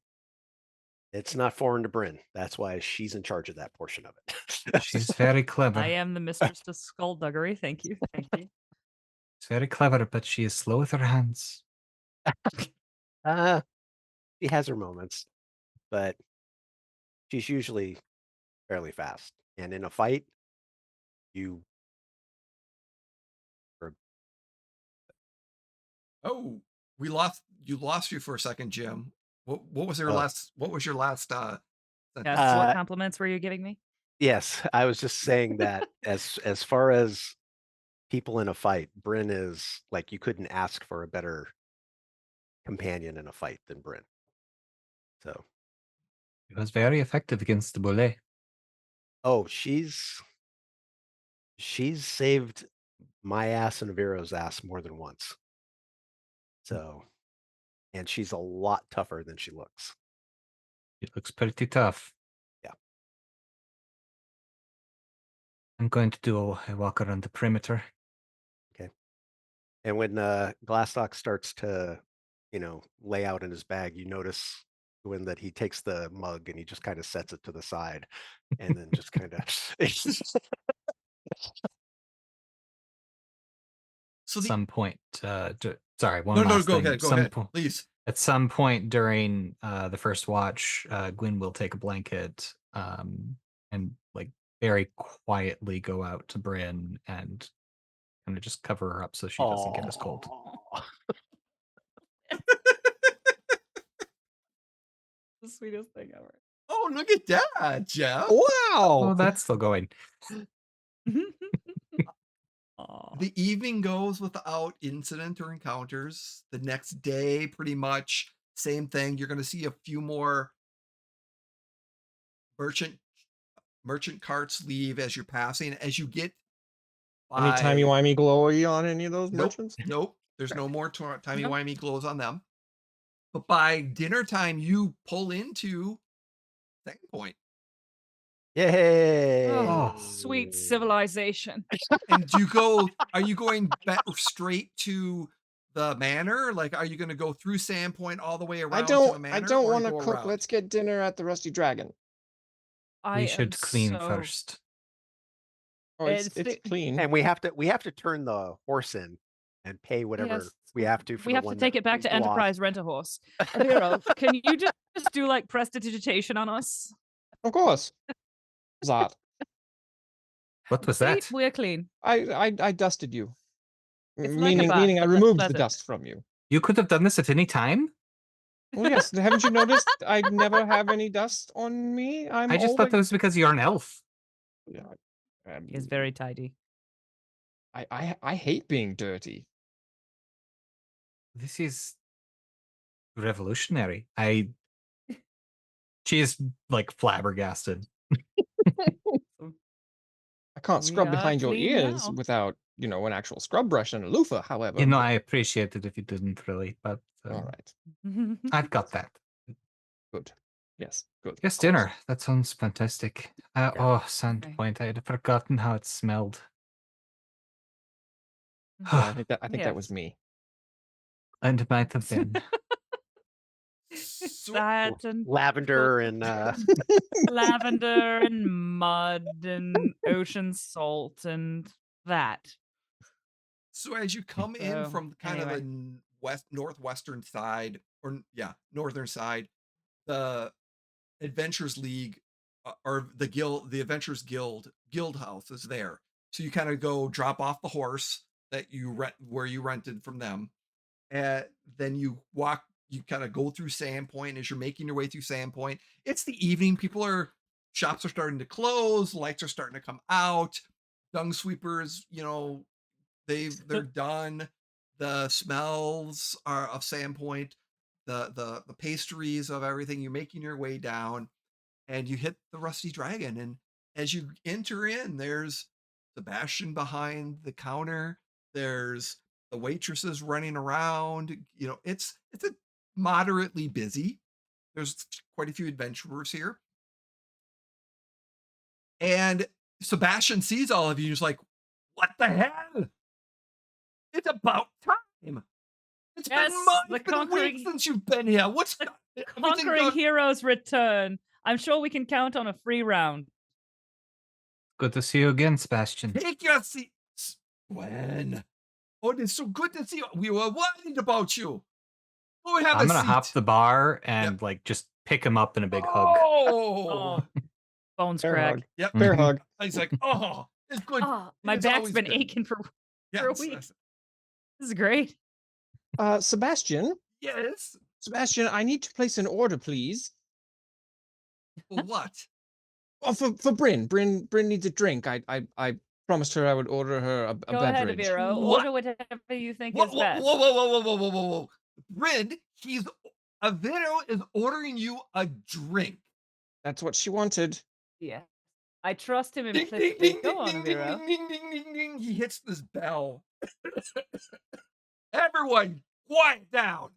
It's not foreign to Brynn. That's why she's in charge of that portion of it. She's very clever. I am the mistress of skullduggery. Thank you. Thank you. She's very clever, but she is slow with her hands. She has her moments, but she's usually fairly fast. And in a fight, you Oh, you lost you for a second, Jim. What was your Oh. last sentence? Yes. What compliments were you giving me? Yes, I was just saying that as far as people in a fight, Brynn is like, you couldn't ask for a better companion in a fight than Brynn. So, She was very effective against the bullet. oh, she's saved my ass and Aviro's ass more than once. So, and she's a lot tougher than she looks. It looks pretty tough. Yeah. I'm going to do a walk around the perimeter. Okay. And when Glastoc starts to, lay out in his bag, you notice when that he takes the mug and he just kind of sets it to the side, and then just kind of. So Some point, sorry, one no, last go thing. ahead, go ahead, please. At some point during the first watch, Gwyn will take a blanket and like very quietly go out to Brynn and kind of just cover her up so she doesn't get as cold. The sweetest thing ever. Oh, look at that, Jeff. Wow. Oh, that's still going. The evening goes without incident or encounters. The next day, pretty much same thing. You're going to see a few more merchant carts leave as you're passing. As you get Any timey-wimey glowy on any of those merchants? Nope. There's no more timey-wimey glows on them. But by dinner time, you pull into Second Point. Yay! Oh, sweet civilization. And are you going back straight to the manor? Like, are you going to go through Sandpoint all the way around to the manor? I don't or want to go cook. around? Let's get dinner at the Rusty Dragon. We should clean first. Oh, it's clean. And we have to turn the horse in and pay whatever we have to. We have to take it back to Enterprise, rent a horse. Aviro, can you just do like prestidigitation on us? Of course. Zot. What was that? We're clean. I dusted you. It's like a bath, Meaning I but less removed the pleasant. dust from you. You could have done this at any time? Well, yes. Haven't you noticed I never have any dust on me? I just thought that was because you're an elf. Yeah. He's very tidy. I hate being dirty. This is revolutionary. She is like flabbergasted. I can't scrub behind your clean ears now. without, an actual scrub brush and a loofah, however. I appreciate it if you didn't really, but all right. I've got that. Good. Yes, good. Yes, dinner. That sounds fantastic. Yeah. Oh, Sandpoint. I had forgotten how it smelled. Yeah, I think that was Yes. me. And it might have been. So, That and Lavender and lavender and mud and ocean salt and that. so as you come in So, from kind of anyway. the northwestern side, northern side, the Adventurers League or the Adventurers Guild house is there. So you kind of go drop off the horse that you where you rented from them, and then you kind of go through Sandpoint as you're making your way through Sandpoint. It's the evening. Shops are starting to close, lights are starting to come out. Dung sweepers, they're done. The smells are of Sandpoint, the pastries of everything. You're making your way down and you hit the Rusty Dragon. And as you enter in, there's Sebastian behind the counter. There's the waitresses running around. It's a moderately busy. There's quite a few adventurers here. And Sebastian sees all of you and is like, what the hell? It's about time. It's Yes, been weeks since you've been here. What's everything Conquering done? heroes return. I'm sure we can count on a free round. Good to see you again, Sebastian. Take your seats, Gwen. Oh, it's so good to see you. We were worried about you. Oh, have I'm a gonna seat. hop the bar and just pick him up in a big hug. Oh, Bones Fair crack. hug. yep. Fair Mhm. hug. He's like, oh, it's good. Oh, my It's back's always been good. aching for a Yes, week. yes. This is great. Sebastian, Yes. I need to place an order, please. For what? Oh, for Brynn. Brynn needs a drink. I promised her I would order her a Go ahead, beverage. Aviro. What? Order whatever you think Whoa, is whoa, best. whoa, whoa, whoa, whoa, whoa, whoa, whoa. Brynn, Aviro is ordering you a drink. That's what she wanted. Yeah. I trust him Ding, ding, implicitly. ding, Go ding, on, ding, ding, Aviro. ding, ding, ding, ding. He hits this bell. Everyone, quiet down.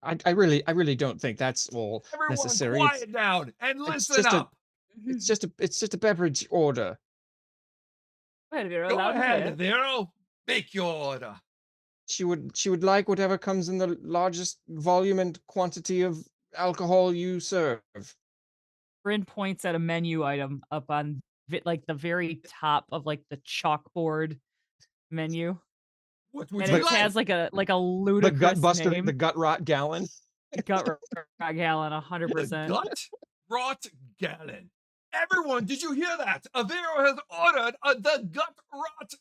I really don't think that's all Everyone, necessary. quiet down and it's listen just up. it's just a beverage order. Go ahead, Aviro. Go Loud and ahead, clear. Aviro. Make your order. She would like whatever comes in the largest volume and quantity of alcohol you serve. Bryn points at a menu item up on the very top of the chalkboard menu. What would And you it like? has like a The ludicrous Gutbuster, name. the Gut Rot Gallon. Gut Rot Gallon, The 100%. gut rot gallon. Everyone, did you hear that? Aviro has ordered the gut rot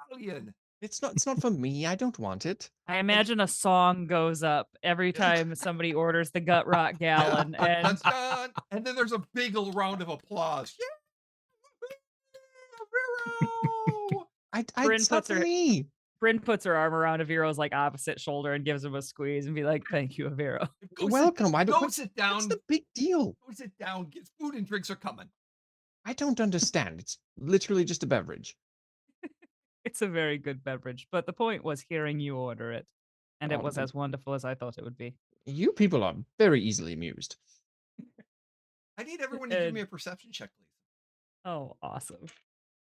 galleon. It's not for me. I don't want it. I imagine a song goes up every time somebody orders the Gut Rot Gallon. Dun, dun, And dun. And then there's a big round of applause. Yeah, Aviro. Brynn It's not puts for her- me. Bryn puts her arm around Aviro's opposite shoulder and gives him a squeeze and be like, "Thank you, Aviro." Go Welcome. Go sit down. What's the big deal? Go sit down. Get food and drinks are coming. I don't understand. It's literally just a beverage. It's a very good beverage, but the point was hearing you order it, and it Oh, was as wonderful as I thought it would be. You people are very easily amused. I need everyone to give me a perception check, please. Oh, awesome.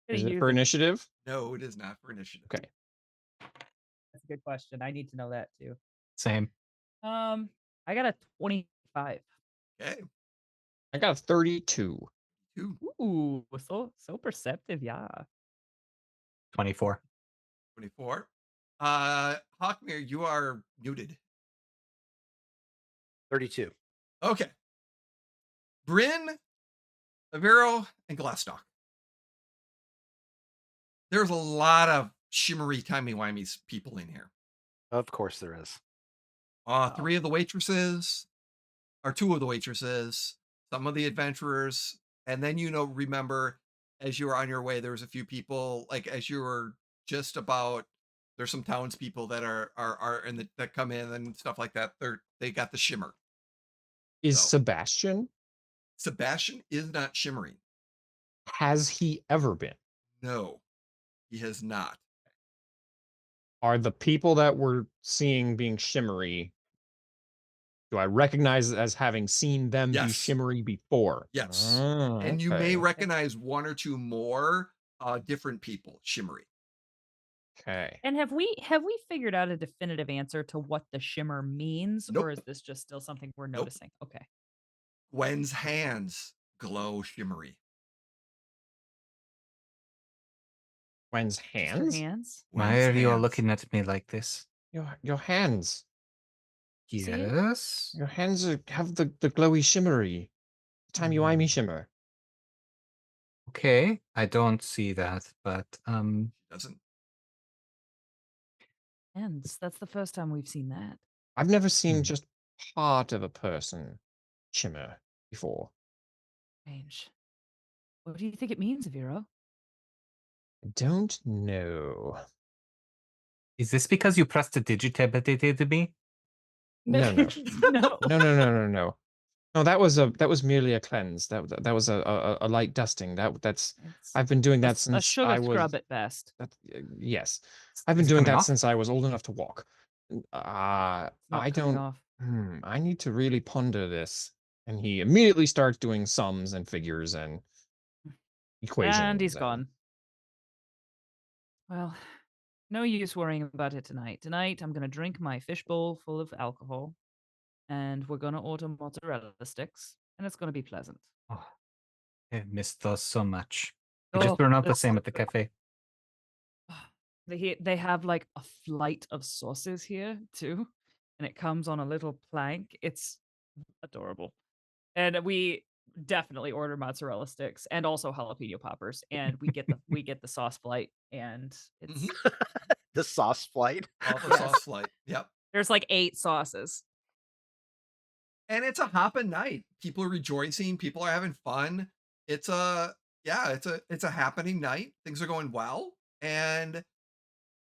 Is Gonna it use for initiative? No, it is not for initiative. Okay. That's a good question. I need to know that too. Same. I got a 25. Okay. I got a 32. 2, Ooh, so perceptive, yeah. 24. 24. Hawkmere, you are muted. 32. Okay. Brynn, Aviro, and Glastoc. There's a lot of shimmery timey-wimey people in here. Of course there is. 3 of the waitresses, or 2 of the waitresses, some of the adventurers, and then remember, as you were on your way, there was a few people, as you were just about, there's some townspeople that are in that come in and stuff like that. They got the shimmer. Is So. Sebastian? Sebastian is not shimmering. Has he ever been? No, he has not. Are the people that we're seeing being shimmery do I recognize it as having seen them be Yes. shimmery before? Yes. Oh, And you may okay. recognize one or two more different people, shimmery. Okay. And have we figured out a definitive answer to what the shimmer means, or Nope. is this just still something we're Nope. noticing? Okay. Gwen's hands glow shimmery. Gwen's Just her hands? hands. Why Gwen's are you all hands. looking at me like this? Your hands. See it? Yes. Your hands have the glowy shimmery. Timey-wimey shimmer. Okay, I don't see that, but Doesn't. Hands. That's the first time we've seen that. I've never seen Hmm. just part of a person shimmer before. Strange. What do you think it means, Aviro? I don't know. is this because you pressed the digitated me? No, no. No. No. No, that was merely a cleanse. That was a light dusting. That's It's I've been doing that a since sugar I was scrub at best. yes. I've been Is it doing coming that off? since I was old enough to walk. It's not I coming don't off. I need to really ponder this. And he immediately starts doing sums and figures and equations. And he's gone. Well, no use worrying about it tonight. Tonight, I'm going to drink my fishbowl full of alcohol, and we're going to order mozzarella sticks, and it's going to be pleasant. Oh, I missed those so much. They just Oh, were not the it's same so at the good. cafe. They have like a flight of sauces here too, and it comes on a little plank. It's adorable. And we definitely order mozzarella sticks and also jalapeno poppers, and we get the sauce flight, and it's The sauce flight. All the Yes. sauce flight. Yep. there's like 8 sauces. And it's a hopping night. People are rejoicing. People are having fun. It's a it's a happening night. Things are going well, and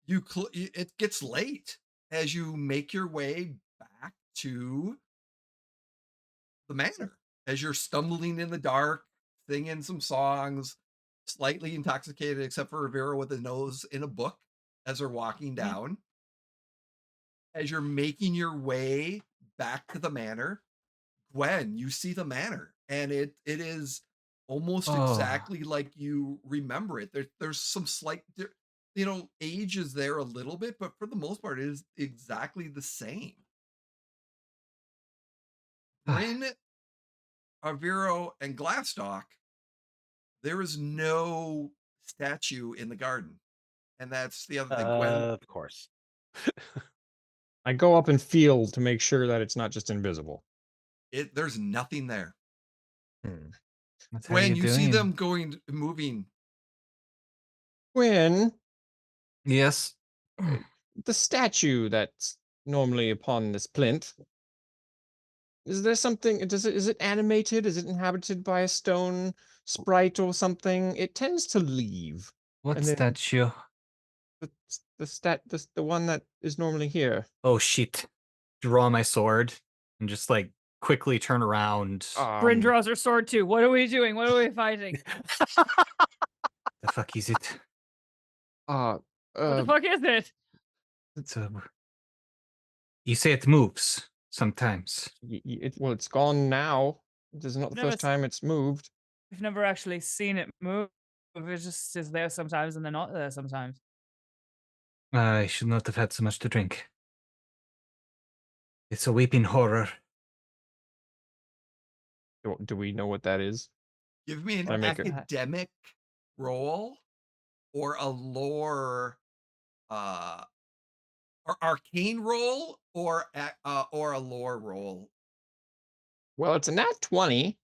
it gets late as you make your way back to the manor. As you're stumbling in the dark, singing some songs, slightly intoxicated, except for Rivera with his nose in a book as they're walking Yeah. down. As you're making your way back to the manor, Gwen, you see the manor, and it is almost Oh. exactly like you remember it. There's some slight, age is there a little bit, but for the most part, it is exactly the same. Brynn, Aviro, and Glastoc, there is no statue in the garden, and that's the other thing. Gwen, Of course. I go up and feel to make sure that it's not just invisible. there's nothing there. Hmm. What are Gwen, you see doing? them moving. Gwen, Yes. the statue that's normally upon this plinth, is there something? Is it animated? Is it inhabited by a stone sprite or something? It tends to leave. What And then statue? the one that is normally here. Oh shit. Draw my sword and just like quickly turn around. Brynn draws her sword too. What are we doing? What are we fighting? The fuck is it? What the fuck is it? It's you say it moves sometimes. Well, it's gone now. This is not the Never first s- time it's moved. We've never actually seen it move. It just is there sometimes and then not there sometimes. I should not have had so much to drink. It's a weeping horror. Do we know what that is? Give me an I make it. academic roll or a lore or arcane roll or a lore roll. Well, it's a nat 20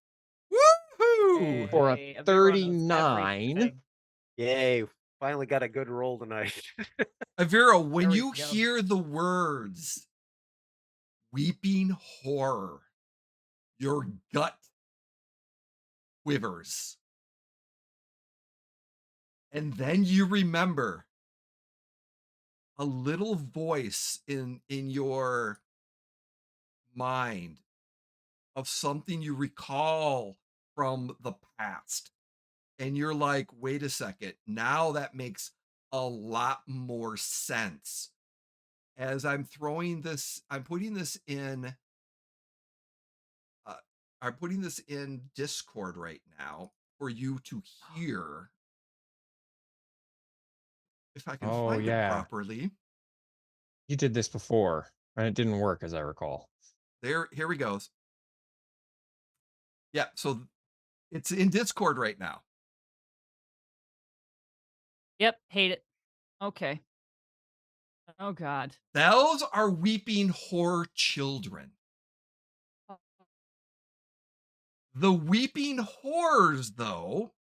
Woohoo! for a Hey, Aviro knows 39. everything. Yay. Finally got a good roll tonight. Aviro, when There we you go. hear the words weeping horror, your gut quivers. And then you remember a little voice in your mind of something you recall from the past. And you're like, wait a second, now that makes a lot more sense. As I'm putting this in I'm putting this in Discord right now for you to hear. If I can Oh, find it yeah. properly. You did this before, and it didn't work, as I recall. Here we goes. Yeah, so it's in Discord right now. Yep, hate it. Okay. Oh God. Those are weeping horror children. The weeping horrors, though,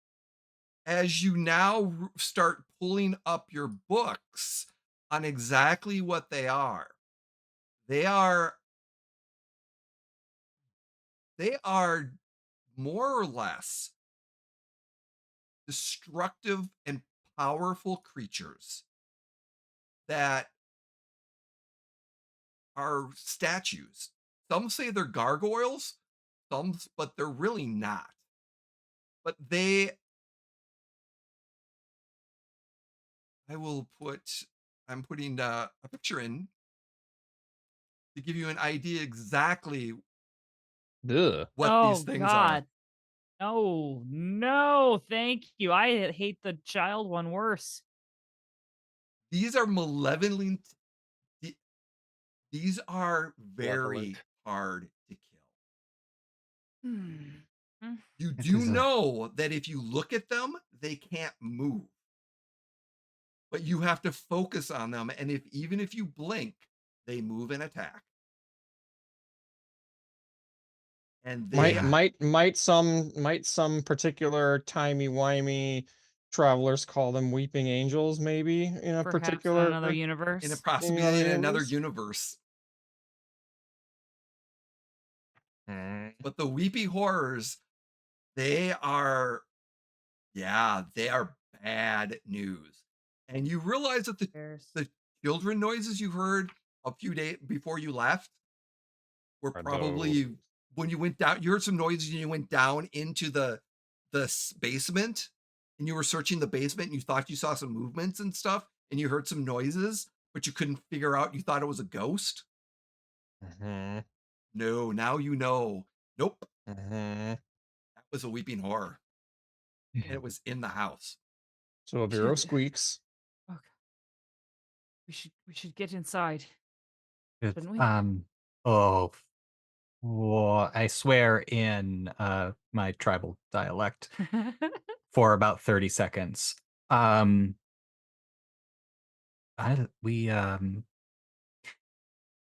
as you now start pulling up your books on exactly what they are, they are more or less destructive and powerful creatures that are statues. Some say they're gargoyles, but they're really not. But I'm putting a picture in to give you an idea exactly Ugh. what these Oh things are. God. No, no, thank you. I hate the child one worse. These are malevolent. These are very Malevolent. hard to kill. Hmm. You It do is a- know that if you look at them, they can't move. But you have to focus on them, and even if you blink, they move and attack. And they Might some particular timey-wimey travelers call them weeping angels, maybe in a Perhaps in particular another in a universe. possibly in another universe. Mm. But the weepy horrors, they are bad news. And you realize that the children noises you heard a few days before you left were Are probably those- when you went down. You heard some noises and you went down into the basement, and you were searching the basement and you thought you saw some movements and stuff, and you heard some noises, but you couldn't figure out. You thought it was a ghost. Mhm, No, now you know. Nope, mhm. that was a weeping horror, and it was in the house. So Aviro squeaks. Okay. We should get inside. It's, Shouldn't we? oh, I swear in my tribal dialect for about 30 seconds. We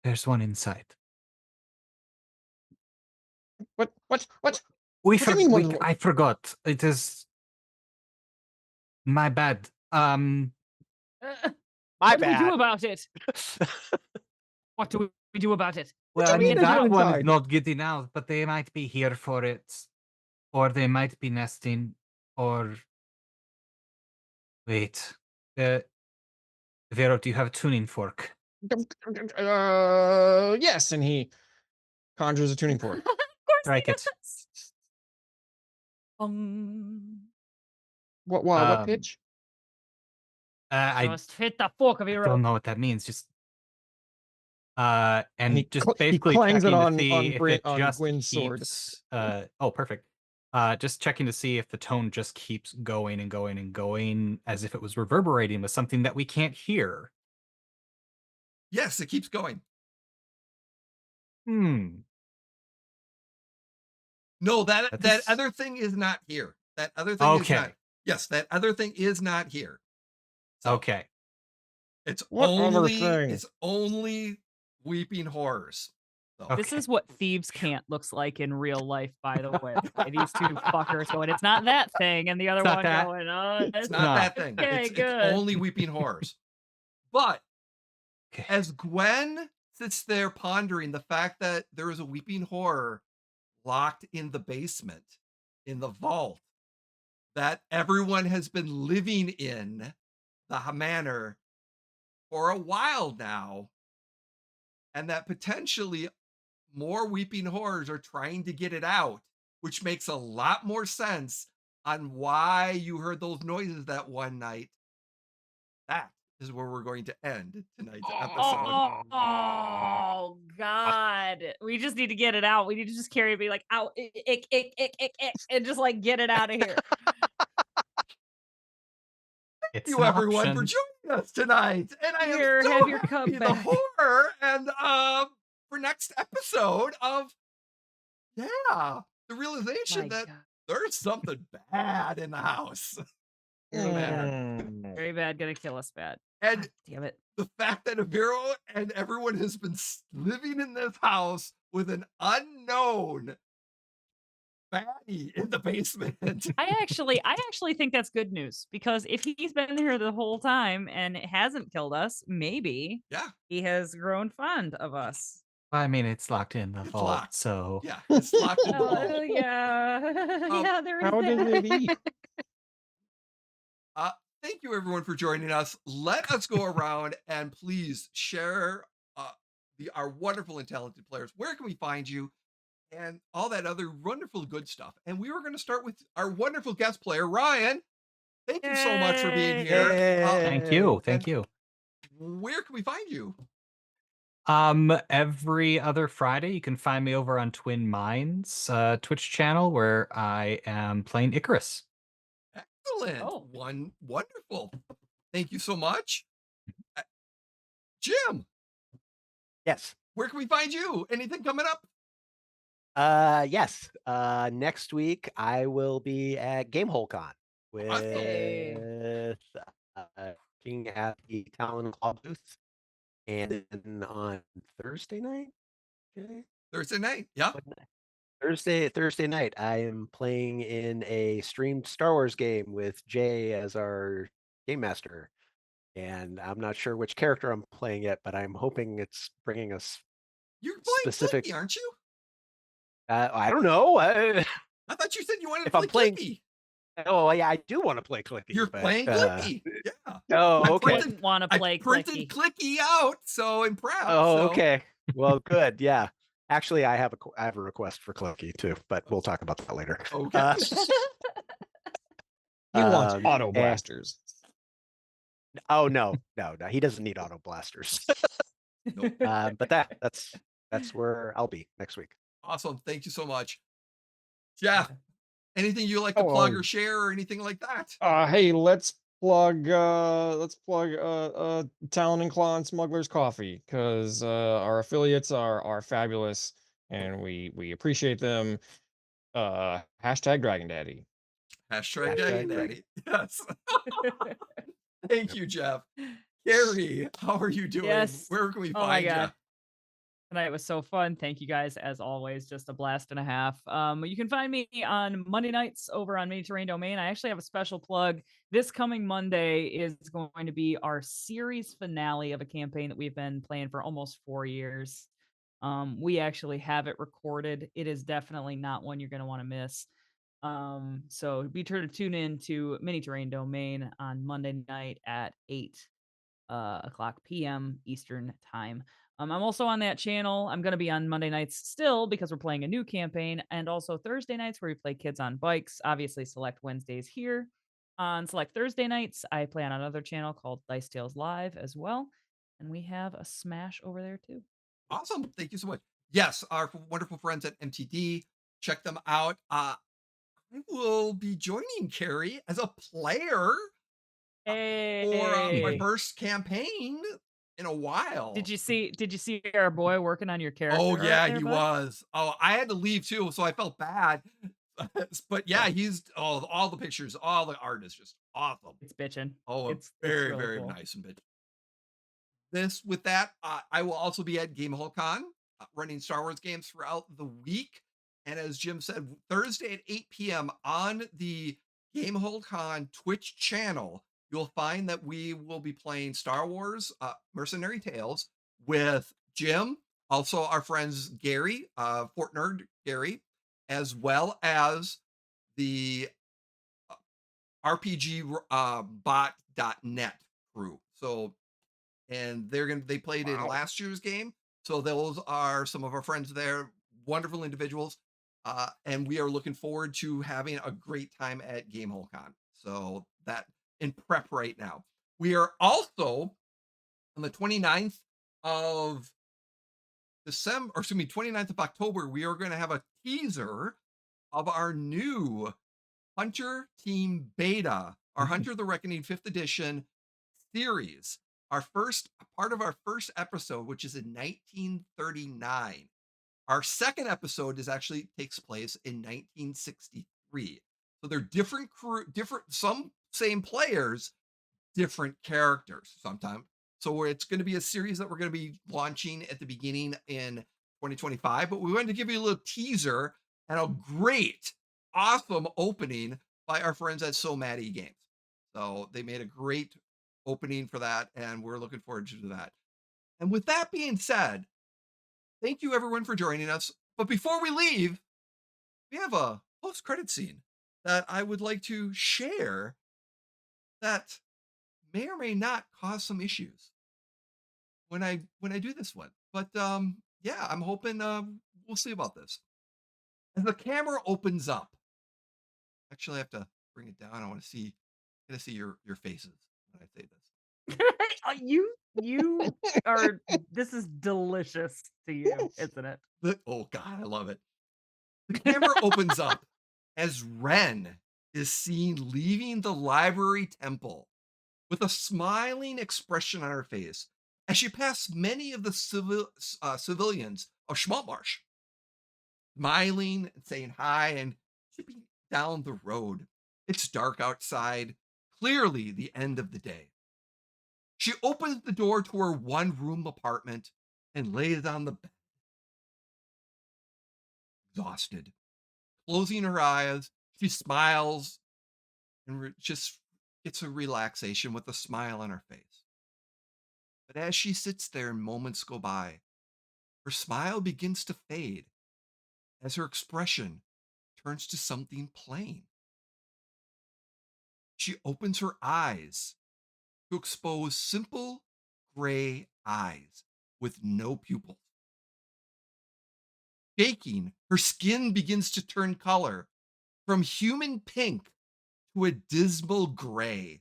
there's one inside. What? We What do you mean? I forgot. It is my bad. My What do we do bad. about it? What do we do about it? What do Well, you I mean mean, there's one that one is inside? not getting out, but they might be here for it, or they might be nesting, or wait. Vero, do you have a tuning fork? Yes, and he conjures a tuning fork. Of course Strike he it. does. What Um, pitch? I Just hit the fork of your don't own. know what that means. Just And and just he basically clangs it checking to on see if it on just Gwyn's sword. keeps. Oh, perfect. Just checking to see if the tone just keeps going and going and going, as if it was reverberating with something that we can't hear. Yes, it keeps going. Hmm. No, that That is other thing is not here. That other thing is not. okay. Yes, that other thing is not here. So Okay. it's What other thing? it's only weeping horrors. So Okay. This is what thieves can't looks like in real life, by the way. These two fuckers going, it's not that thing, and the other It's not one that. going, oh, it's it's not No. that thing. Okay, It's good. only weeping horrors. But Okay. as Gwen sits there pondering the fact that there is a weeping horror locked in the basement, in the vault, that everyone has been living in the manor for a while now, and that potentially more weeping horrors are trying to get it out, which makes a lot more sense on why you heard those noises that one night. That is where we're going to end tonight's episode. Oh God. We just need to get it out. We need to just carry it, be like, out, and just like get it out of here. It's Thank you an everyone for option. joining us tonight. And I Here, am so have your happy cup the back. horror and for next episode of the realization My that God. there's something bad in the house. Very bad. Mm. Very bad. Gonna kill us bad. And God damn it. the fact that Aviro and everyone has been living in this house with an unknown baddie in the basement. I actually think that's good news, because if he's been here the whole time and it hasn't killed us, maybe Yeah, he has grown fond of us. I mean, it's locked in the It's vault, locked. so yeah, it's locked in the Oh, vault. yeah. Yeah, there is How did that. it eat? Thank you everyone for joining us. Let us go around and please share our wonderful and talented players. Where can we find you? And all that other wonderful good stuff. And we were going to start with our wonderful guest player, Ryan. Thank you so much for being Yay. here. thank you. Thank and- you. Where can we find you? Every other Friday, you can find me over on Twin Minds Twitch channel, where I am playing Icarus. Excellent. Oh. Wonderful. Thank you so much. Jim, Yes. where can we find you? Anything coming up? Yes. Next week I will be at GameholeCon Hey. with looking at the Talon Claw booth, and then on Thursday night. Okay. Thursday night. Yeah. Thursday night, I am playing in a streamed Star Wars game with Jay as our game master, and I'm not sure which character I'm playing yet, but I'm hoping it's bringing us. You're playing Specific- Clicky, aren't you? I don't know. I thought you said you wanted to If play I'm playing- Clicky. Oh yeah, I do want to play Clicky. You're but, playing Clicky. Yeah. Oh, I okay. printed- Want to play I printed Clicky. Clicky out, so I'm proud. Oh, so- okay. Well, good. Yeah. Actually, I have a request for Clicky too, but we'll talk about that later. Okay. He wants auto and- blasters. Oh no, he doesn't need auto blasters. Nope. But that's where I'll be next week. Awesome. Thank you so much. Jeff, anything you like to plug or share or anything like that? Hey, let's plug Talon and Claw and Smuggler's Coffee, because our affiliates are fabulous and we appreciate them. Hashtag Dragon Daddy. Hashtag Hashtag Daddy. Yes. Thank you, Jeff. Carrie, how are you doing? Yes. Where can we Oh my find you? God. Tonight was so fun. Thank you guys, as always. Just a blast and a half. You can find me on Monday nights over on Mini Terrain Domain. I actually have a special plug. This coming Monday is going to be our series finale of a campaign that we've been playing for almost 4 years. We actually have it recorded. It is definitely not one you're going to want to miss. So be sure to tune in to Mini Terrain Domain on Monday night at 8 o'clock p.m. Eastern time. I'm also on that channel. I'm going to be on Monday nights still, because we're playing a new campaign, and also Thursday nights where we play Kids on Bikes. Obviously, Select Wednesdays here. On Select Thursday nights, I play on another channel called Dice Tales Live as well, and we have a Smash over there too. Awesome. Thank you so much. Yes, our wonderful friends at MTD. Check them out. I will be joining Carrie as a player for my Hey, first campaign in a while. did you see our boy working on your character? Oh art yeah, there, he bud? was. Oh, I had to leave too, so I felt bad. But yeah, he's all the pictures, all the art is just awesome. It's bitching. Oh, It's very, really very cool. nice and bitchy. With that, I will also be at GameholeCon running Star Wars games throughout the week. And as Jim said, Thursday at 8 p.m. on the GameholeCon Twitch channel, you'll find that we will be playing Star Wars Mercenary Tales with Jim, also our friends Gary, Fort Nerd Gary, as well as the RPGbot.net crew. So, and they played in last year's game. So those are some of our friends there, wonderful individuals. And we are looking forward to having a great time at GameholeCon. So that in prep right now. We are also on the 29th of December, or excuse me, 29th of October, we are going to have a teaser of our new Hunter Team Beta, our Hunter the Reckoning 5th edition series. Our first part of our first episode, which is in 1939. Our second episode actually takes place in 1963. So they're different some same players, different characters sometimes. So it's going to be a series that we're going to be launching at the beginning in 2025. But we wanted to give you a little teaser and a great, awesome opening by our friends at So Maddie Games. So they made a great opening for that, and we're looking forward to that. And with that being said, thank you everyone for joining us. But before we leave, we have a post-credit scene that I would like to share that may or may not cause some issues when I do this one. But yeah, I'm hoping we'll see about this. As the camera opens up, actually I have to bring it down. I want to see your faces when I say this. You are. This is delicious to you, isn't it? Oh God, I love it. The camera opens up as Ren is seen leaving the library temple with a smiling expression on her face as she passed many of the civilians of Schmaltmarsh, smiling and saying hi and chipping down the road. It's dark outside, clearly the end of the day. She opens the door to her one-room apartment and lays on the bed, exhausted. Closing her eyes, she smiles and just gets a relaxation with a smile on her face. But as she sits there and moments go by, her smile begins to fade as her expression turns to something plain. She opens her eyes to expose simple gray eyes with no pupils. Shaking, her skin begins to turn color from human pink to a dismal gray.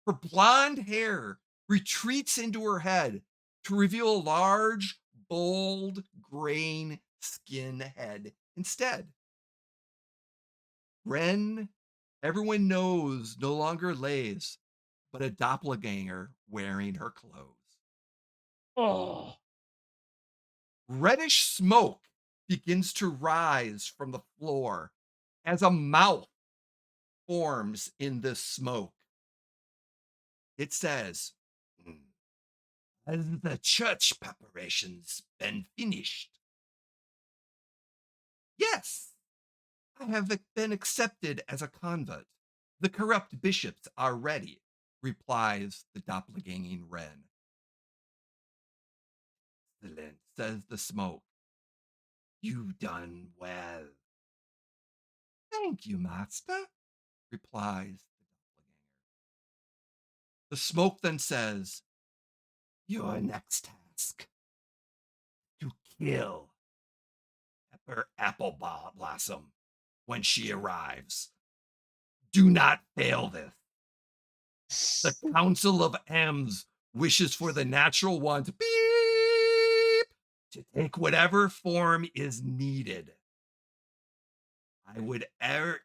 Her blonde hair retreats into her head to reveal a large, bold, graying skin head instead. Ren, everyone knows, no longer lays, but a doppelganger wearing her clothes. Oh, Reddish smoke begins to rise from the floor as a mouth forms in this smoke. It says, "Has the church preparations been finished?" "Yes, I have been accepted as a convert. The corrupt bishops are ready," replies the doppelganging Ren. "Excellent," says the smoke. "You've done well." "Thank you, master," replies the doppelganger. The smoke then says, "Your next task, to kill Pepper Apple Blossom when she arrives. Do not fail this. The Council of M's wishes for the natural one to beep to take whatever form is needed. I would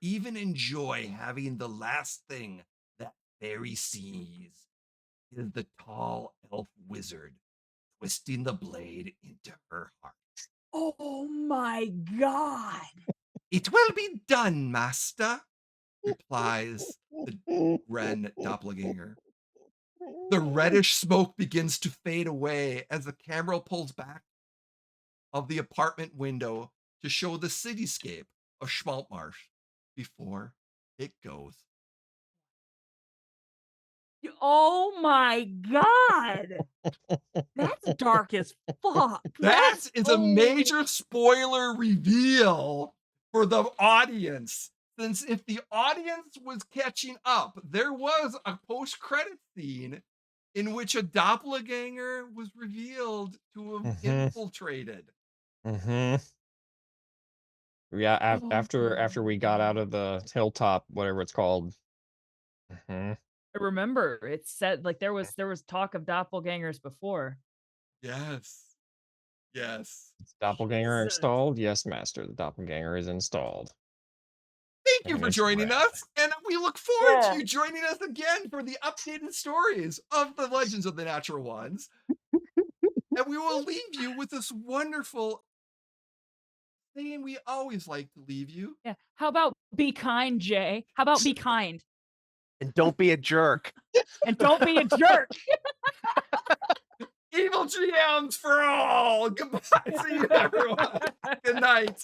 even enjoy having the last thing that fairy sees is the tall elf wizard twisting the blade into her heart." oh my God! "It will be done, master," replies the Ren doppelganger. The reddish smoke begins to fade away as the camera pulls back of the apartment window to show the cityscape of Schmaltmarsh before it goes. Oh my God! That's dark as fuck. That is a major spoiler reveal for the audience. Since if the audience was catching up, there was a post-credit scene in which a doppelganger was revealed to have infiltrated. Yeah, after we got out of the hilltop, whatever it's called. I remember it said like there was talk of doppelgangers before. Yes. Yes. Is Doppelganger Jesus. installed? Yes, master. The doppelganger is installed. Thank you And for it's joining rad. us, and we look forward Yeah. to you joining us again for the updated stories of the Legends of the Natural Ones. And we will leave you with this wonderful saying we always like to leave you. Yeah. How about be kind, Jay? How about be kind? And don't be a jerk. And don't be a jerk. Evil GMs for all. Goodbye. See you, everyone. Good night.